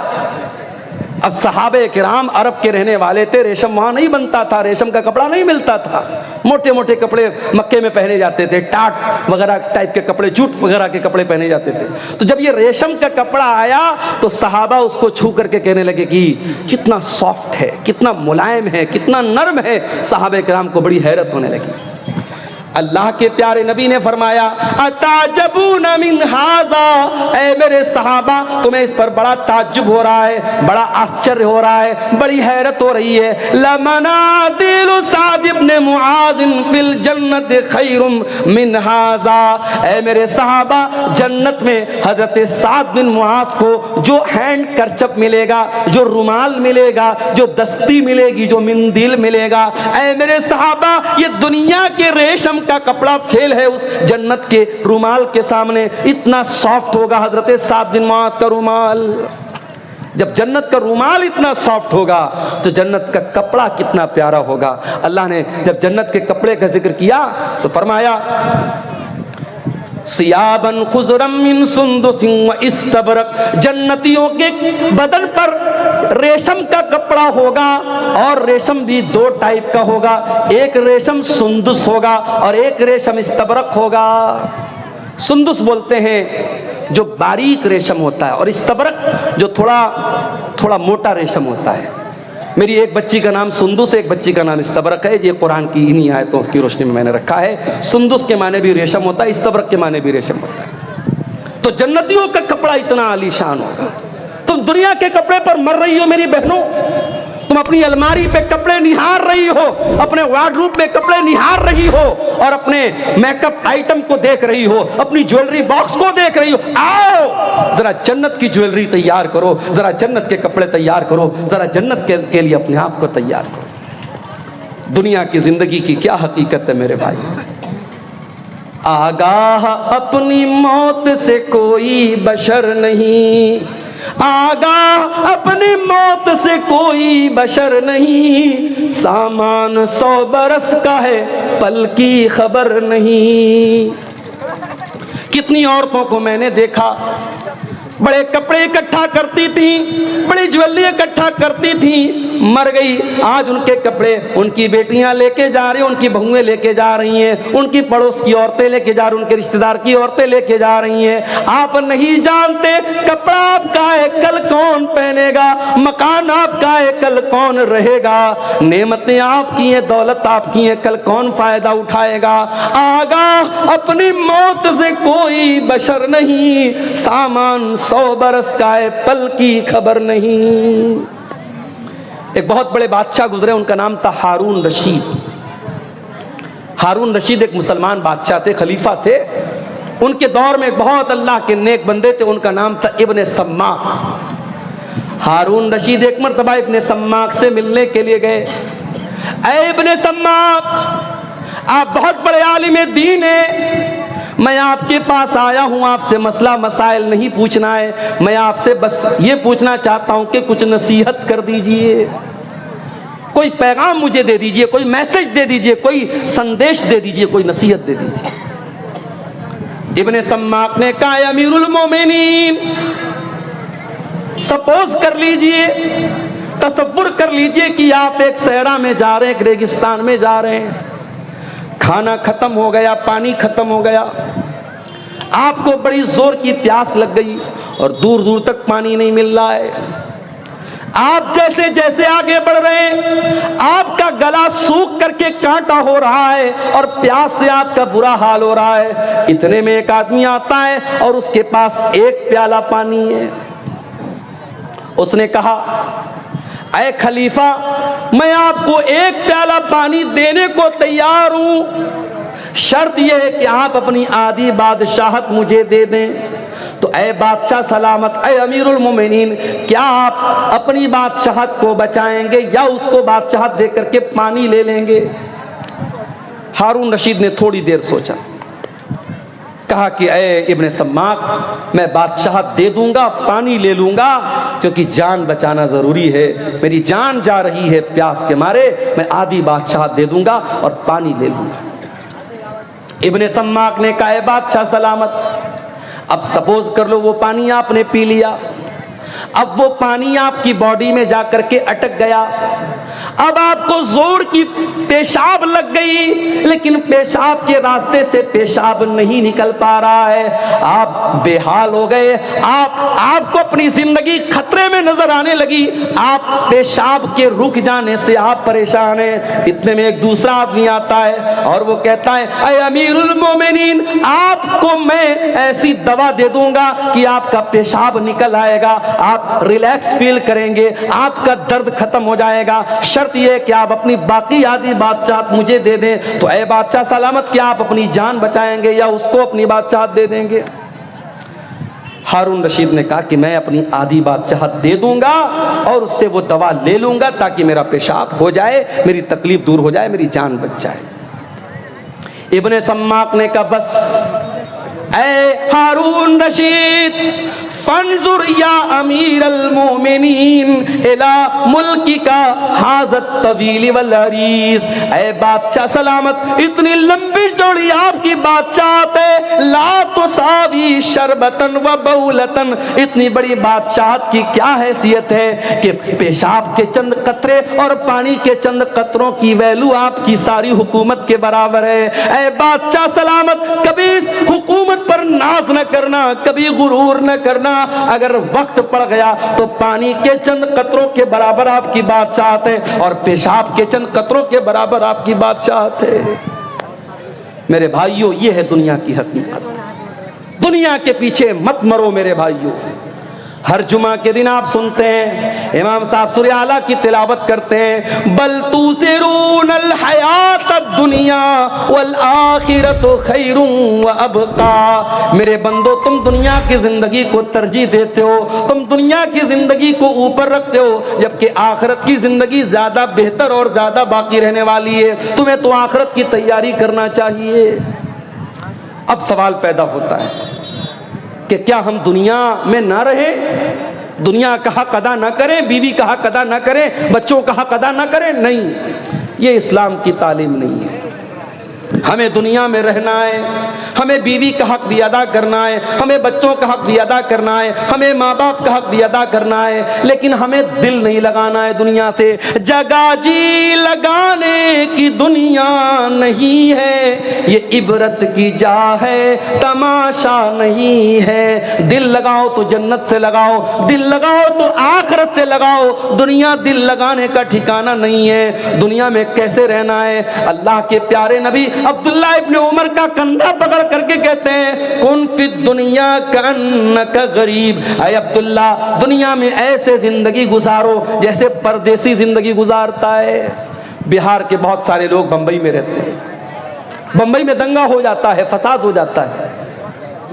अब सहाबे किराम अरब के रहने वाले थे, रेशम वहाँ नहीं बनता था, रेशम का कपड़ा नहीं मिलता था। मोटे मोटे कपड़े मक्के में पहने जाते थे, टाट वगैरह टाइप के कपड़े, जूट वगैरह के कपड़े पहने जाते थे। तो जब ये रेशम का कपड़ा आया तो सहाबा उसको छू करके कहने लगे कि कितना सॉफ्ट है, कितना मुलायम है, कितना नर्म है। सहाबे किराम को बड़ी हैरत होने लगी। अल्लाह के प्यारे नबी ने फरमाया, अताजबून मिन हाज़ा, ऐ मेरे सहाबा तुम्हें इस पर बड़ा ताज्जुब हो रहा है, बड़ा आश्चर्य हो रहा है, बड़ी हैरत हो रही है। लमनादिलु साद इब्न मुआज़ फिल जन्नत खैरुम मिन हाज़ा, ऐ मेरे सहाबा जन्नत में हजरत साद बिन मुआज़ को जो हैंड करचप मिलेगा, जो रुमाल मिलेगा, जो दस्ती मिलेगी, जो मिंदिल मिलेगा, ऐ मेरे सहाबा ये दुनिया के रेशम का कपड़ा फेल है उस जन्नत के रुमाल के सामने। इतना सॉफ्ट होगा हजरत साद बिन मुआज़ का रुमाल। जब जन्नत का रुमाल इतना सॉफ्ट होगा तो जन्नत का कपड़ा कितना प्यारा होगा। अल्लाह ने जब जन्नत के कपड़े का जिक्र किया तो फरमाया, सियाबन खुज़रम मिन सुंदुसिन व इस्तबरक, जन्नतियों के बदन पर रेशम का कपड़ा होगा, और रेशम भी दो टाइप का होगा, एक रेशम सुंदुस होगा और एक रेशम इस्तबरक होगा। सुंदुस बोलते हैं जो बारीक रेशम होता है, और इस्तबरक जो थोड़ा थोड़ा मोटा रेशम होता है। मेरी एक बच्ची का नाम सुंदुस, एक बच्ची का नाम इस्तबरक है। ये कुरान की इन्हीं आयतों की रोशनी में मैंने रखा है। सुंदुस के माने भी रेशम होता है, इस्तबरक के माने भी रेशम होता है। तो जन्नतियों का कपड़ा इतना आलीशान होगा। तुम दुनिया के कपड़े पर मर रही हो मेरी बहनों, तुम अपनी अलमारी पे कपड़े निहार रही हो, अपने वार्डरोब में कपड़े निहार रही हो, और अपने मेकअप आइटम को देख रही हो, अपनी ज्वेलरी बॉक्स को देख रही हो। आओ जरा जन्नत की ज्वेलरी तैयार करो, जरा जन्नत के कपड़े तैयार करो, जरा जन्नत के लिए अपने आप को तैयार करो। दुनिया की जिंदगी की क्या हकीकत है मेरे भाई। आगाह अपनी मौत से कोई बशर नहीं, आगाह अपनी मौत से कोई बशर नहीं, सामान 100 बरस का है पल की खबर नहीं। कितनी औरतों को मैंने देखा, बड़े कपड़े इकट्ठा करती थी, बड़ी ज्वेलरी इकट्ठा करती थी, मर गई। आज उनके कपड़े उनकी बेटियां लेके जा रही हैं, उनकी बहुएं लेके जा रही हैं, उनकी पड़ोस की औरतें लेके जा रही, उनके रिश्तेदार की औरतें लेके जा रही हैं। आप नहीं जानते कपड़ा आपका है कल कौन पहनेगा, मकान आपका है कल कौन रहेगा, नेमतें आपकी हैं, दौलत आपकी है, कल कौन फायदा उठाएगा। आगाह अपनी मौत से कोई बशर नहीं, सामान 100 बरस का है पल की खबर नहीं। एक बहुत बड़े बादशाह गुजरे, उनका नाम था हारून रशीद। हारून रशीद एक मुसलमान बादशाह थे, खलीफा थे। उनके दौर में एक बहुत अल्लाह के नेक बंदे थे, उनका नाम था इब्ने सम्माक। हारून रशीद एक मर्तबा इब्ने सम्माक से मिलने के लिए गए। ऐ इब्ने सम्माक, आप बहुत बड़े आलिम दीन हैं, मैं आपके पास आया हूं, आपसे मसला मसाइल नहीं पूछना है, मैं आपसे बस ये पूछना चाहता हूं कि कुछ नसीहत कर दीजिए, कोई पैगाम मुझे दे दीजिए, कोई मैसेज दे दीजिए, कोई संदेश दे दीजिए, कोई नसीहत दे दीजिए। इब्ने सम्माक ने कहा, अमीरुल मोमिनीन, सपोज कर लीजिए, तसव्वुर कर लीजिए कि आप एक सहरा में जा रहे हैं, एक रेगिस्तान में जा रहे हैं, खाना खत्म हो गया, पानी खत्म हो गया, आपको बड़ी जोर की प्यास लग गई और दूर दूर तक पानी नहीं मिल रहा है। आप जैसे जैसे आगे बढ़ रहे हैं, आपका गला सूख करके कांटा हो रहा है और प्यास से आपका बुरा हाल हो रहा है। इतने में एक आदमी आता है और उसके पास एक प्याला पानी है। उसने कहा, ऐ खलीफा, मैं आपको एक प्याला पानी देने को तैयार हूं, शर्त यह है कि आप अपनी आधी बादशाहत मुझे दे दें। तो ऐ बादशाह सलामत, ऐ अमीरुल मोमिनीन, क्या आप अपनी बादशाहत को बचाएंगे या उसको बादशाहत दे करके पानी ले लेंगे? हारून रशीद ने थोड़ी देर सोचा, कहा कि ऐ इब्ने सम्माक, मैं बादशाहत दे दूंगा, पानी ले लूंगा, क्योंकि जान बचाना जरूरी है, मेरी जान जा रही है प्यास के मारे, मैं आधी बादशाहत दे दूंगा और पानी ले लूंगा। इब्ने सम्माक ने कहा, बादशाह सलामत, अब सपोज कर लो वो पानी आपने पी लिया, अब वो पानी आपकी बॉडी में जाकर के अटक गया, अब आपको जोर की पेशाब लग गई, लेकिन पेशाब के रास्ते से पेशाब नहीं निकल पा रहा है, आप बेहाल हो गए, आपको अपनी जिंदगी खतरे में नजर आने लगी, आप पेशाब के रुक जाने से आप परेशान हैं। इतने में एक दूसरा आदमी आता है और वो कहता है, ऐ अमीरुल मोमिनीन, आपको मैं ऐसी दवा दे दूंगा कि आपका पेशाब निकल आएगा, आप रिलैक्स फील करेंगे, आपका दर्द खत्म हो जाएगा, शर्त यह कि आप अपनी बाकी आधी बादशाहत मुझे दे दें। तो ऐ बादशाह सलामत, क्या आप अपनी जान बचाएंगे या उसको अपनी बादशाहत दे देंगे? हारून रशीद ने कहा कि मैं अपनी आधी बादशाहत दे दूंगा और उससे वो दवा ले लूंगा ताकि मेरा पेशाब हो जाए, मेरी तकलीफ दूर हो जाए, मेरी जान बच जाए। इब्ने सम्माक ने कहा, बस ऐ हारून रशीद, फंजुर या अमीरल मोमिनीन इला मुल्की का हाजत तवील वल अरीस, ऐ बादशाह सलामत, इतनी लंबी चौड़ी आपकी बादशाहत है, ला तुसावी शरबतन व बउलतन, इतनी बड़ी बादशाहत की क्या हैसियत है कि पेशाब के चंद कतरे और पानी के चंद कतरों की वैल्यू आपकी सारी हुकूमत के बराबर है। ऐ बादशाह सलामत, कभी इस हुकूमत पर नाज न करना, कभी गुरूर न करना, अगर वक्त पड़ गया तो पानी के चंद कतरों के बराबर आपकी बादशाहत है और पेशाब के चंद कतरों के बराबर आपकी बादशाहत है। मेरे भाइयों, ये है दुनिया की हकीकत। दुनिया के पीछे मत मरो मेरे भाइयों। हर जुमा के दिन आप सुनते हैं इमाम साहब सूरह आला की तिलावत करते हैं, बल तुसिरूनल हयातद दुनिया वल आखिरतु खैरुम व अबका। मेरे बंदो, तुम दुनिया की जिंदगी को तरजीह देते हो, तुम दुनिया की जिंदगी को ऊपर रखते हो, जबकि आखिरत की जिंदगी ज्यादा बेहतर और ज्यादा बाकी रहने वाली है। तुम्हें तो आखिरत की तैयारी करना चाहिए। अब सवाल पैदा होता है कि क्या हम दुनिया में ना रहें, दुनिया का हक अदा ना करें, बीवी का हक अदा ना करें, बच्चों का हक अदा ना करें? नहीं, ये इस्लाम की तालीम नहीं है। हमें दुनिया में रहना है, हमें बीवी का हक भी अदा करना है, हमें बच्चों का हक भी अदा करना है, हमें माँ बाप का हक भी अदा करना है, लेकिन हमें दिल नहीं लगाना है दुनिया से। जगह जी लगाने की दुनिया नहीं है, ये इबरत की जा है, तमाशा नहीं है। दिल लगाओ तो जन्नत से लगाओ, दिल लगाओ तो आखिरत से लगाओ। दुनिया दिल लगाने का ठिकाना नहीं है। दुनिया में कैसे रहना है? अल्लाह के प्यारे नबी अब्दुल्ला इब्ने उमर का कंधा पकड़ करके कहते हैं, कुन फिद दुनिया कन्नका गरीब। ऐ अब्दुल्ला, दुनिया में ऐसे जिंदगी गुजारो जैसे परदेसी जिंदगी गुजारता है। बिहार के बहुत सारे लोग बंबई में रहते हैं, बंबई में दंगा हो जाता है, फसाद हो जाता है,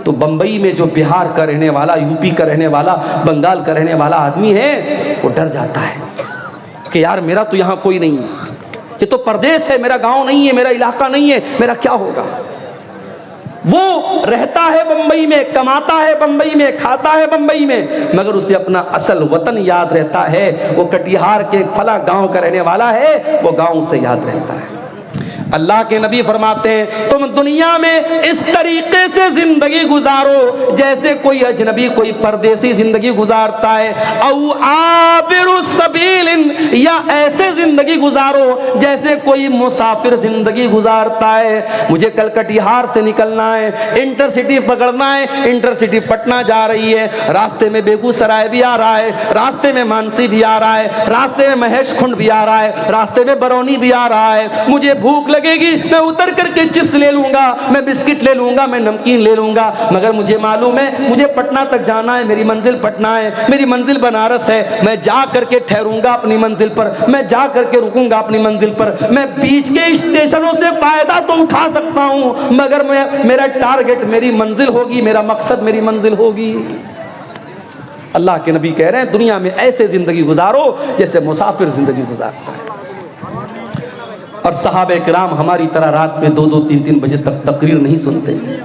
तो बंबई में जो बिहार का रहने वाला, यूपी का रहने वाला, बंगाल का रहने वाला आदमी है, वो डर जाता है कि यार मेरा तो यहाँ कोई नहीं है, ये तो परदेश है, मेरा गांव नहीं है, मेरा इलाका नहीं है, मेरा क्या होगा। वो रहता है बंबई में, कमाता है बंबई में, खाता है बंबई में, मगर उसे अपना असल वतन याद रहता है। वो कटिहार के फला गांव का रहने वाला है, वो गांव से याद रहता है। अल्लाह के नबी फरमाते हैं, तुम दुनिया में इस तरीके से जिंदगी गुजारो जैसे कोई अजनबी, कोई परदेसी जिंदगी गुजारता है। औ आबिरु सबीलिन, या ऐसे जिंदगी गुजारो जैसे कोई मुसाफिर जिंदगी गुजारता है। मुझे कल कटिहार से निकलना है, इंटरसिटी पकड़ना है, इंटरसिटी पटना जा रही है, रास्ते में बेगूसराय भी आ रहा है, रास्ते में मानसी भी आ रहा है, रास्ते में महेश खुंड भी आ रहा है, रास्ते में बरौनी भी आ रहा है। मुझे भूख लगेगी, मैं उतर करके चिप्स ले लूंगा, मैं बिस्किट ले लूंगा, मैं नमकीन ले लूंगा, मगर मुझे मालूम है मुझे पटना तक जाना है, मेरी मंजिल पटना है, मेरी मंजिल बनारस है, मैं जा करके ठहरूंगा अपनी मंजिल पर, मैं जा करके रुकूंगा अपनी मंजिल पर, मैं बीच के स्टेशनों से फायदा तो उठा सकता हूं, मगर मेरा टारगेट मेरी मंजिल होगी, मेरा मकसद मेरी मंजिल होगी। अल्लाह के नबी कह रहे हैं दुनिया में ऐसे जिंदगी गुजारो जैसे मुसाफिर जिंदगी गुजारता है। और सहाबे किराम हमारी तरह रात में 2-2, 3-3 बजे तक तकरीर नहीं सुनते थे।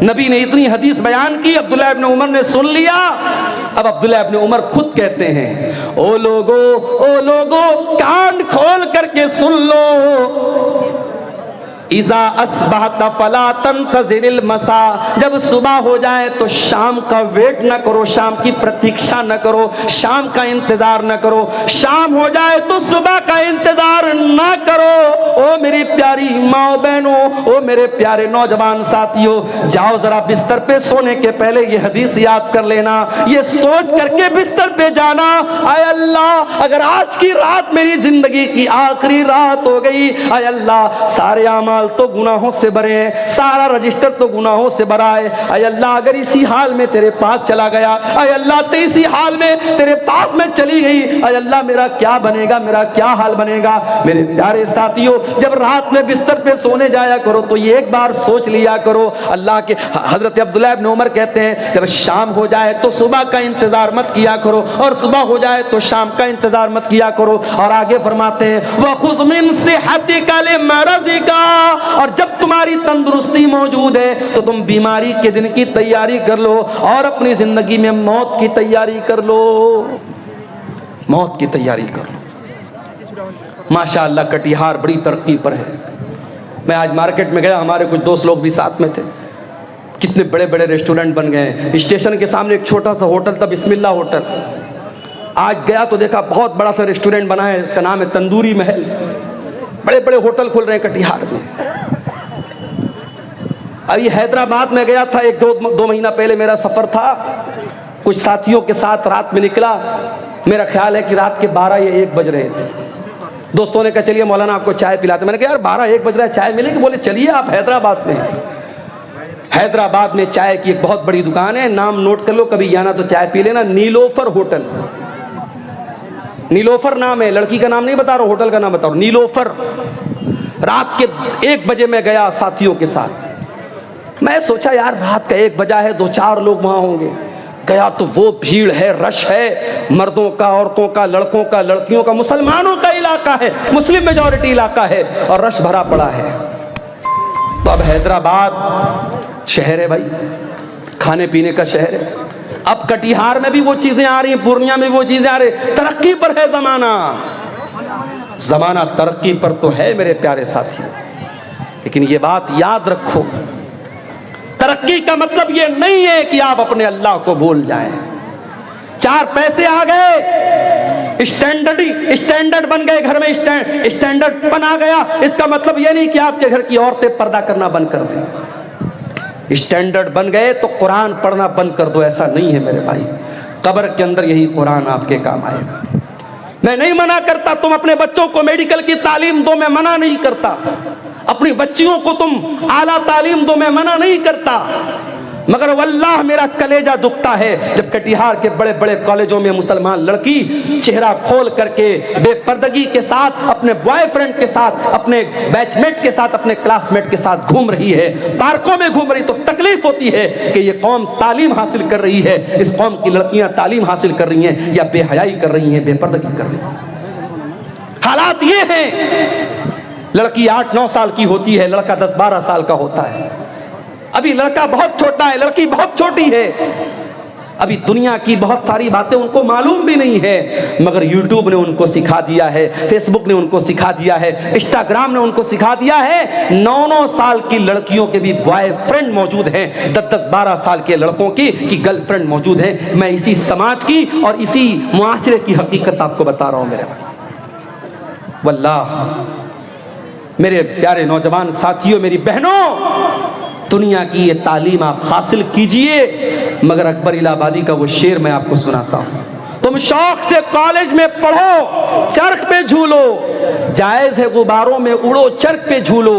नबी ने इतनी हदीस बयान की, अब्दुल्लाह इब्न उमर ने सुन लिया। अब अब्दुल्लाह इब्न उमर खुद कहते हैं, ओ लोगो कान खोल करके सुन लो, इज़ा अस्बहत फला तंतज़िरिल मसा, जब सुबह हो जाए तो शाम का वेट न करो, शाम की प्रतीक्षा न करो, शाम का इंतजार न करो, शाम हो जाए तो सुबह का इंतजार न करो। ओ मेरी प्यारी माँ बहनों, ओ मेरे प्यारे नौजवान साथियों, जाओ जरा बिस्तर पे सोने के पहले ये हदीस याद कर लेना, ये सोच करके बिस्तर पे जाना, आय अल्लाह अगर आज की रात मेरी जिंदगी की आखिरी रात हो गई, आय अल्लाह सारे आमाल तो गुनाहों से भरे हैं, सारा रजिस्टर तो गुनाहों से भरा है, अय अल्लाह अगर इसी हाल में तेरे पास चला गया, अय अल्लाह तो इसी हाल में तेरे पास में चली गई, अय अल्लाह मेरा क्या बनेगा, मेरा क्या हाल बनेगा। मेरे प्यारे साथियों, जब रात में बिस्तर पे सोने जाया करो तो ये एक बार सोच लिया करो। अल्लाह के हजरत अब्दुल्लाह इब्न उमर कहते हैं जब शाम हो जाए तो सुबह का इंतजार मत किया करो, और सुबह हो जाए तो शाम का इंतजार मत किया करो। और आगे फरमाते हैं वखुज़ मिन सिहतिका लिमरदिका, और जब तुम्हारी तंदुरुस्ती मौजूद है तो तुम बीमारी के दिन की तैयारी कर लो, और अपनी जिंदगी में मौत की तैयारी कर लो, मौत की तैयारी कर लो। माशाअल्लाह कटिहार बड़ी तरक्की पर है। मैं आज मार्केट में गया, हमारे कुछ दोस्त लोग भी साथ में थे, कितने बड़े बड़े रेस्टोरेंट बन गए। स्टेशन के सामने एक छोटा सा होटल था, बिस्मिल्लाह होटल, आज गया तो देखा बहुत बड़ा सा रेस्टोरेंट बना है, इसका नाम है तंदूरी महल। बड़े बड़े होटल खुल रहे हैं कटिहार में। अभी हैदराबाद में गया था, 1-2 महीना पहले मेरा सफर था, कुछ साथियों के साथ रात में निकला, मेरा ख्याल है कि रात के 12 या 1 बज रहे थे। दोस्तों ने कहा चलिए मौलाना आपको चाय पिलाते। मैंने कहा यार 12-1 बज रहा है, चाय मिलेगी? बोले चलिए आप हैदराबाद में। हैदराबाद में चाय की एक बहुत बड़ी दुकान है, नाम नोट कर लो, कभी जाना तो चाय पी लेना, नीलोफर होटल। नीलोफर नाम है, लड़की का नाम नहीं बता रहा, होटल का नाम बता रहा हूं, नीलोफर। रात के 1 बजे मैं गया साथियों के साथ। मैं सोचा यार रात का 1 बजा है, 2-4 लोग वहां होंगे। गया तो वो भीड़ है, रश है, मर्दों का, औरतों का, लड़कों का, लड़कियों का, मुसलमानों का इलाका है, मुस्लिम मेजॉरिटी इलाका है, और रश भरा पड़ा है। तो अब हैदराबाद शहर है भाई, खाने पीने का शहर है। अब कटिहार में भी वो चीजें आ रही हैं, पूर्णिया में वो चीजें आ रही, तरक्की पर है जमाना। जमाना तरक्की पर तो है मेरे प्यारे साथियों, लेकिन ये बात याद रखो, तरक्की का मतलब ये नहीं है कि आप अपने अल्लाह को भूल जाएं। 4 पैसे आ गए, स्टैंडर्ड बन गए, घर में स्टैंडर्ड बन आ गया, इसका मतलब ये नहीं कि आपके घर की औरतें पर्दा करना बंद कर दें। स्टैंडर्ड बन गए तो कुरान पढ़ना बंद कर दो, ऐसा नहीं है मेरे भाई। कब्र के अंदर यही कुरान आपके काम आएगा। मैं नहीं मना करता तुम अपने बच्चों को मेडिकल की तालीम दो, मैं मना नहीं करता। अपनी बच्चियों को तुम आला तालीम दो, मैं मना नहीं करता। मगर वल्लाह मेरा कलेजा दुखता है जब कटिहार के बड़े बड़े कॉलेजों में मुसलमान लड़की चेहरा खोल करके बेपर्दगी के साथ अपने बॉयफ्रेंड के साथ, अपने बैचमेट के साथ, अपने क्लासमेट के साथ घूम रही है, पार्कों में घूम रही। तो तकलीफ होती है कि ये कौम तालीम हासिल कर रही है, इस कौम की लड़कियां तालीम हासिल कर रही हैं या बेहयाई कर रही हैं, बेपर्दगी कर रही हैं। हालात ये हैं, लड़की 8-9 साल की होती है, लड़का 10-12 साल का होता है। अभी लड़का बहुत छोटा है, लड़की बहुत छोटी है। अभी दुनिया की बहुत सारी बातें उनको मालूम भी नहीं है, मगर यूट्यूब ने उनको सिखा दिया है, फेसबुक ने उनको सिखा दिया है, इंस्टाग्राम ने उनको सिखा दिया है। 9-9 साल की लड़कियों के भी बॉयफ्रेंड मौजूद हैं, 10-12 साल के लड़कों की गर्लफ्रेंड मौजूद है। मैं इसी समाज की और इसी मुआशरे की हकीकत आपको बता रहा हूं मेरे भाई। वल्लाह मेरे प्यारे नौजवान साथियों, मेरी बहनों, दुनिया की ये तालीम आप हासिल कीजिए। मगर अकबर इलाहाबादी का वो शेर मैं आपको सुनाता हूँ। तुम शौक से कॉलेज में पढ़ो, चरख पे झूलो, जायज है गुब्बारों में उड़ो, चरख पे झूलो,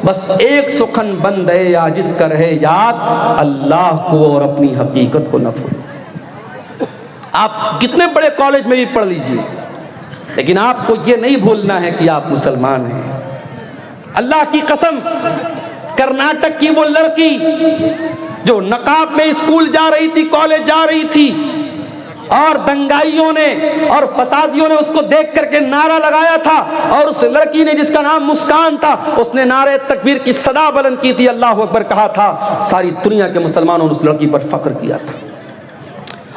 बस एक सुखन बंद है आजिज कर है याद, अल्लाह को और अपनी हकीकत को न भूलो। आप कितने बड़े कॉलेज में भी पढ़ लीजिए, लेकिन आपको यह नहीं भूलना है कि आप मुसलमान हैं। अल्लाह की कसम, कर्नाटक की वो लड़की जो नकाब में स्कूल जा रही थी, कॉलेज जा रही थी, और दंगाइयों ने और फसादियों ने उसको देख करके नारा लगाया था, और उस लड़की ने जिसका नाम मुस्कान था, उसने नारे तकबीर की सदा बुलंद की थी, अल्लाह अकबर कहा था। सारी दुनिया के मुसलमानों ने उस लड़की पर फख्र किया था।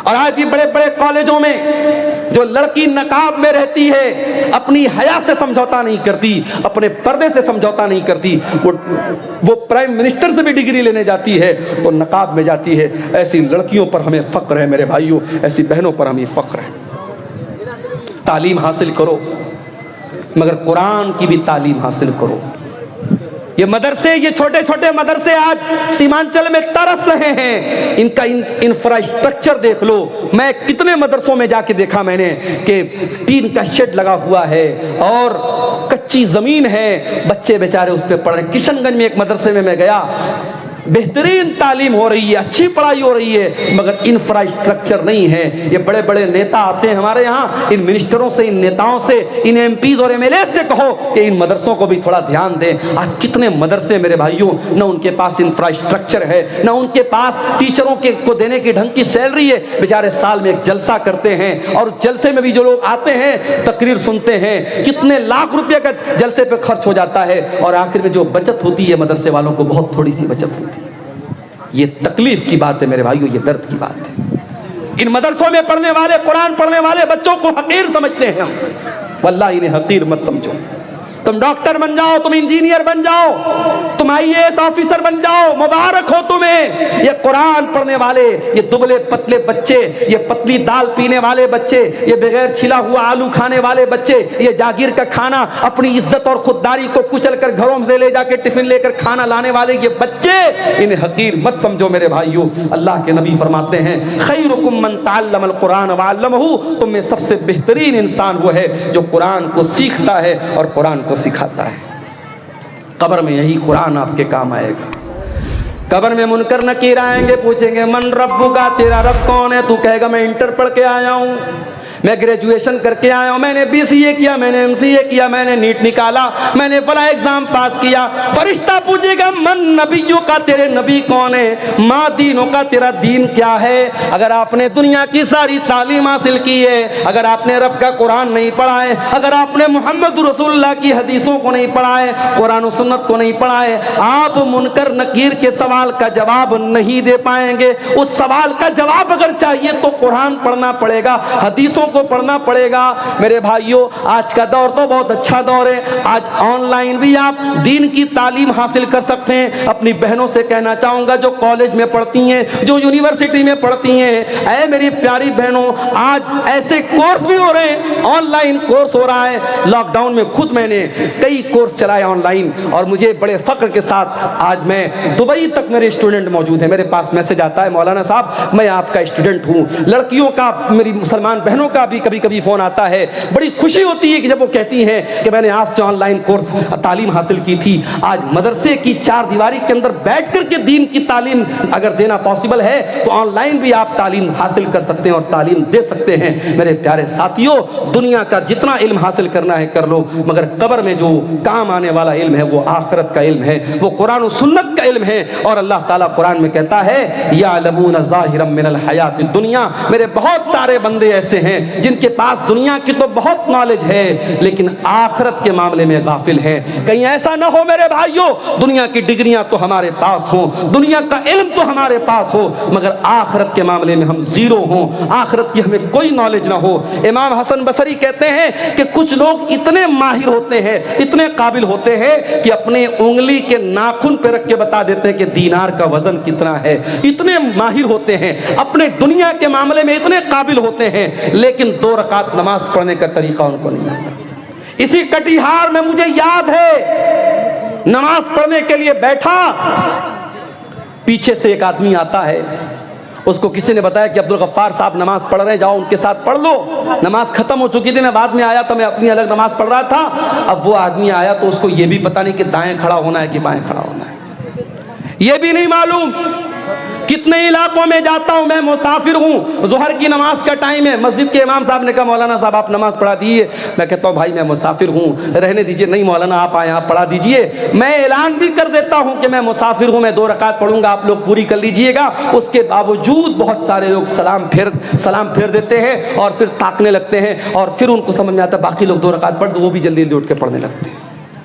और आज भी बड़े बड़े कॉलेजों में जो लड़की नकाब में रहती है, अपनी हया से समझौता नहीं करती, अपने पर्दे से समझौता नहीं करती, वो प्राइम मिनिस्टर से भी डिग्री लेने जाती है तो नकाब में जाती है। ऐसी लड़कियों पर हमें फख्र है मेरे भाइयों, ऐसी बहनों पर हमें फख्र है। तालीम हासिल करो, मगर कुरान की भी तालीम हासिल करो। ये मदरसे, ये छोटे छोटे मदरसे आज सीमांचल में तरस रहे हैं, इनका इंफ्रास्ट्रक्चर देख लो। मैं कितने मदरसों में जाके देखा मैंने कि टीन का शेड लगा हुआ है और कच्ची जमीन है, बच्चे बेचारे उस पर पढ़ रहे। किशनगंज में एक मदरसे में मैं गया, बेहतरीन तालीम हो रही है, अच्छी पढ़ाई हो रही है, मगर इंफ्रास्ट्रक्चर नहीं है। ये बड़े बड़े नेता आते हैं हमारे यहाँ, इन मिनिस्टरों से, इन नेताओं से, इन एमपीज और एमएलए से कहो कि इन मदरसों को भी थोड़ा ध्यान दें। आज कितने मदरसे मेरे भाइयों, न उनके पास इंफ्रास्ट्रक्चर है, न उनके पास टीचरों के को देने की ढंग की सैलरी है। बेचारे साल में एक जलसा करते हैं, और जलसे में भी जो लोग आते हैं तकरीर सुनते हैं, कितने लाख रुपये का जलसे पे खर्च हो जाता है, और आखिर में जो बचत होती है मदरसे वालों को बहुत थोड़ी सी बचत होती है। ये तकलीफ की बात है मेरे भाइयों, ये दर्द की बात है। इन मदरसों में पढ़ने वाले, कुरान पढ़ने वाले बच्चों को हकीर समझते हैं हम। वल्लाह इन्हें हकीर मत समझो। तुम डॉक्टर बन जाओ, तुम इंजीनियर बन जाओ, तुम आईएएस ऑफिसर बन जाओ, मुबारक हो तुम्हें। ये कुरान पढ़ने वाले, ये दुबले पतले बच्चे, ये पतली दाल पीने वाले बच्चे, ये बगैर छिला हुआ आलू खाने वाले बच्चे, ये जागीर का खाना, अपनी इज्जत और खुददारी को कुचल कर घरों से ले जाके टिफिन लेकर खाना लाने वाले ये बच्चे, इन्हें हकीर मत समझो मेरे भाइयों। अल्लाह के नबी फरमाते हैं, खैरुकुम मन तअल्लमल कुरान व अल्लमहु, तुम में सबसे बेहतरीन इंसान वो है जो कुरान को सीखता है और कुरान को सिखाता है। कब्र में यही कुरान आपके काम आएगा। कब्र में मुनकर नकीर आएंगे, पूछेंगे मन रब्बुका, तेरा रब कौन है? तू कहेगा मैं इंटर पढ़ के आया हूँ, मैं ग्रेजुएशन करके आया हूँ, मैंने BCA किया, मैंने MCA किया, मैंने नीट निकाला, मैंने फला एग्जाम पास किया। फरिश्ता पूछेगा मन नबियों का, तेरे नबी कौन है? माँ दीनों का, तेरा दीन क्या है? अगर आपने दुनिया की सारी तालीम हासिल की है, अगर आपने रब का कुरान नहीं पढ़ा है, अगर आपने मोहम्मद रसूलुल्लाह की हदीसों को नहीं पढ़ा है, कुरान और सुन्नत को नहीं पढ़ा है, आप मुनकर नकीर के सवाल का जवाब नहीं दे पाएंगे। उस सवाल का जवाब अगर चाहिए तो कुरान पढ़ना पड़ेगा, हदीसों को पढ़ना पड़ेगा। मेरे भाइयों, आज का दौर तो बहुत अच्छा दौर है। आज ऑनलाइन भी आप दीन की तालीम हासिल कर सकते हैं। अपनी बहनों से कहना चाहूंगा जो कॉलेज में पढ़ती हैं, जो यूनिवर्सिटी में पढ़ती हैं, ऐ मेरी प्यारी बहनों, आज ऐसे कोर्स भी हो रहे हैं, ऑनलाइन कोर्स हो रहा है। लॉकडाउन में खुद मैंने कई कोर्स चलाए ऑनलाइन, और मुझे बड़े फख्र के साथ आज मैं दुबई तक मेरे स्टूडेंट मौजूद हैं। मेरे पास मैसेज आता है, मौलाना साहब मैं आपका स्टूडेंट हूँ। लड़कियों का, मेरी मुसलमान बहनों का भी कभी कभी फोन आता है। बड़ी खुशी होती है कि जब वो कहती हैं कि मैंने आपसे ऑनलाइन कोर्स तालीम हासिल की थी। आज मदरसे की चार दीवारी के अंदर बैठ कर के दीन की तालीम अगर देना पॉसिबल है तो ऑनलाइन भी आप तालीम हासिल कर सकते हैं और तालीम दे सकते हैं। मेरे प्यारे साथियों, दुनिया का जितना इल्म हासिल करना है कर लो, मगर कब्र में जो काम आने वाला इल्म है वो आखिरत का इल्म है, वो कुरान और सुन्नत का इल्म है। और अल्लाह ताला कुरान में कहता है यालमून ज़ाहिरम मिनल हयातिद दुनिया। मेरे बहुत सारे बंदे ऐसे हैं जिनके पास दुनिया की तो बहुत नॉलेज है, लेकिन आखिरत के मामले में गाफिल है। कहीं ऐसा ना हो मेरे भाइयों, दुनिया की डिग्रियां तो हमारे पास हो, दुनिया का इल्म तो हमारे पास हो, मगर आखिरत के मामले में हम जीरो हों, आखिरत की हमें कोई नॉलेज ना हो। इमाम हसन बसरी कहते हैं कि कुछ लोग इतने माहिर होते हैं, इतने काबिल होते हैं कि अपने उंगली के नाखून पे रख के बता देते हैं कि दीनार का वजन कितना है। इतने माहिर होते हैं, अपने दुनिया के मामले में इतने काबिल होते हैं, लेकिन 2 रकात नमाज पढ़ने का तरीका उनको नहीं आता। इसी कटिहार में मुझे याद है, नमाज पढ़ने के लिए बैठा, पीछे से एक आदमी आता है उसको किसी ने बताया कि अब्दुल गफ्फार साहब नमाज पढ़ रहे हैं, जाओ उनके साथ पढ़ लो। नमाज खत्म हो चुकी थी, मैं बाद में आया था, मैं अपनी अलग नमाज पढ़ रहा था। अब वो आदमी आया तो उसको ये भी पता नहीं कि दाएं खड़ा होना है कि बाएं खड़ा होना है, ये भी नहीं मालूम। कितने इलाकों में जाता हूं, मैं मुसाफिर हूं, जोहर की नमाज का टाइम है, मस्जिद के इमाम साहब ने कहा मौलाना साहब आप नमाज पढ़ा दीजिए। मैं कहता हूं भाई मैं मुसाफिर हूं, रहने दीजिए। नहीं मौलाना आप आए, आप पढ़ा दीजिए। मैं ऐलान भी कर देता हूं कि मैं मुसाफिर हूं, मैं 2 रकात पढ़ूंगा, आप लोग पूरी कर लीजिएगा। उसके बावजूद बहुत सारे लोग सलाम फेर देते हैं और फिर ताकने लगते हैं, और फिर उनको समझ में आता है बाकी लोग 2 रकात पढ़, तो वो भी जल्दी जल्दी उठ के पढ़ने लगते हैं।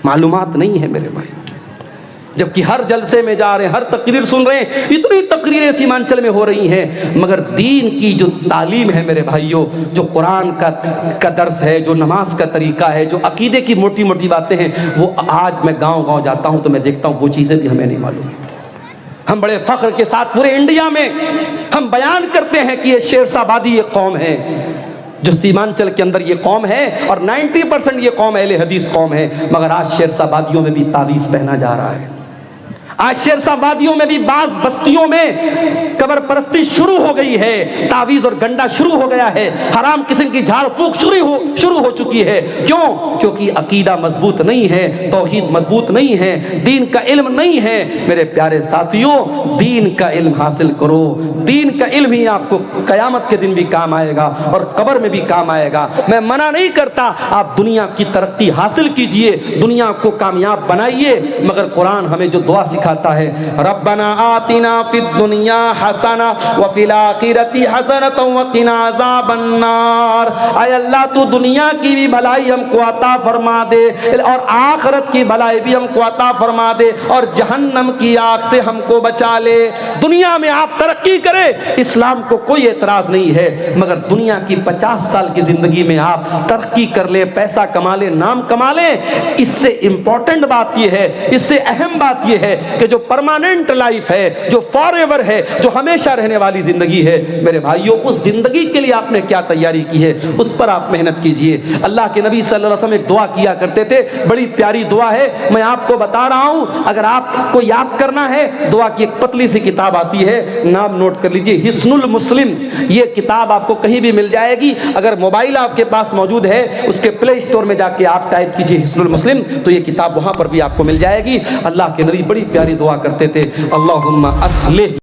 मालूमात नहीं है मेरे भाई, जबकि हर जलसे में जा रहे हैं, हर तकरीर सुन रहे हैं, इतनी तकरीरें सीमांचल में हो रही हैं, मगर दीन की जो तालीम है मेरे भाइयों, जो कुरान का दर्स है, जो नमाज का तरीका है, जो अकीदे की मोटी मोटी बातें हैं, वो आज मैं गांव-गांव जाता हूं तो मैं देखता हूं वो चीज़ें भी हमें नहीं मालूम। हम बड़े फख्र के साथ पूरे इंडिया में हम बयान करते हैं कि ये शेरशाबादी ये कौम है, जो सीमांचल के अंदर ये कौम है, और 90% ये कौम अहले हदीस कौम है, मगर आज शेरशाबादियों में भी तावीज़ पहना जा रहा है। आज शेरशाबादियों में भी बाज बस्तियों में कब्र परस्ती शुरू हो गई है, तावीज़ और गंडा शुरू हो गया है, हराम किस्म की झाड़ फूक शुरू हो चुकी है। क्यों? क्योंकि अकीदा मजबूत नहीं है, तौहीद मजबूत नहीं है, दीन का इल्म नहीं है। मेरे प्यारे साथियों, दीन का इल्म हासिल करो, दीन का इल्म ही आपको कयामत के दिन भी काम आएगा और कब्र में भी काम आएगा। मैं मना नहीं करता, आप दुनिया की तरक्की हासिल कीजिए, दुनिया को कामयाब बनाइए, मगर कुरान हमें जो दुआ सिखाता है, रब्बना आतिना फिद दुनिया हसना व फिल आखिरती हसनतन व क़िना अज़ाबन्नार। ऐ अल्लाह तू दुनिया की भी भलाई हमको अता फरमा दे और आखिरत की भलाई भी हमको अता फरमा दे और जहन्नम की आग से हमको बचा ले। दुनिया में आप तरक्की करें, इस्लाम को कोई एतराज नहीं है, मगर दुनिया की 50 साल की जिंदगी में आप तरक्की कर ले, पैसा कमा ले, नाम कमा ले, इससे इंपॉर्टेंट बात यह है, इससे अहम बात यह है कि जो परमानेंट लाइफ है, जो फॉरएवर है, जो हमेशा रहने वाली जिंदगी है, मेरे भाइयों उस जिंदगी के लिए आपने क्या तैयारी की है, उस पर आप मेहनत कीजिए। अल्लाह के नबी सल्लल्लाहु अलैहि वसल्लम एक दुआ किया करते थे, बड़ी प्यारी दुआ है, मैं आपको बता रहा हूं, अगर आपको याद करना है, दुआ की एक पतली सी किताब आती है, नाम नोट कर लीजिए, हिस्नुल मुस्लिम। ये किताब आपको कहीं भी मिल जाएगी, अगर मोबाइल आपके पास मौजूद है, उसके प्ले स्टोर में जाके आप टाइप कीजिए हिस्नुल मुस्लिम, तो ये किताब वहां पर भी आपको मिल जाएगी। अल्लाह के नबी बड़ी प्यारी दुआ करते थे, अल्लाहुम्मा अस्लिह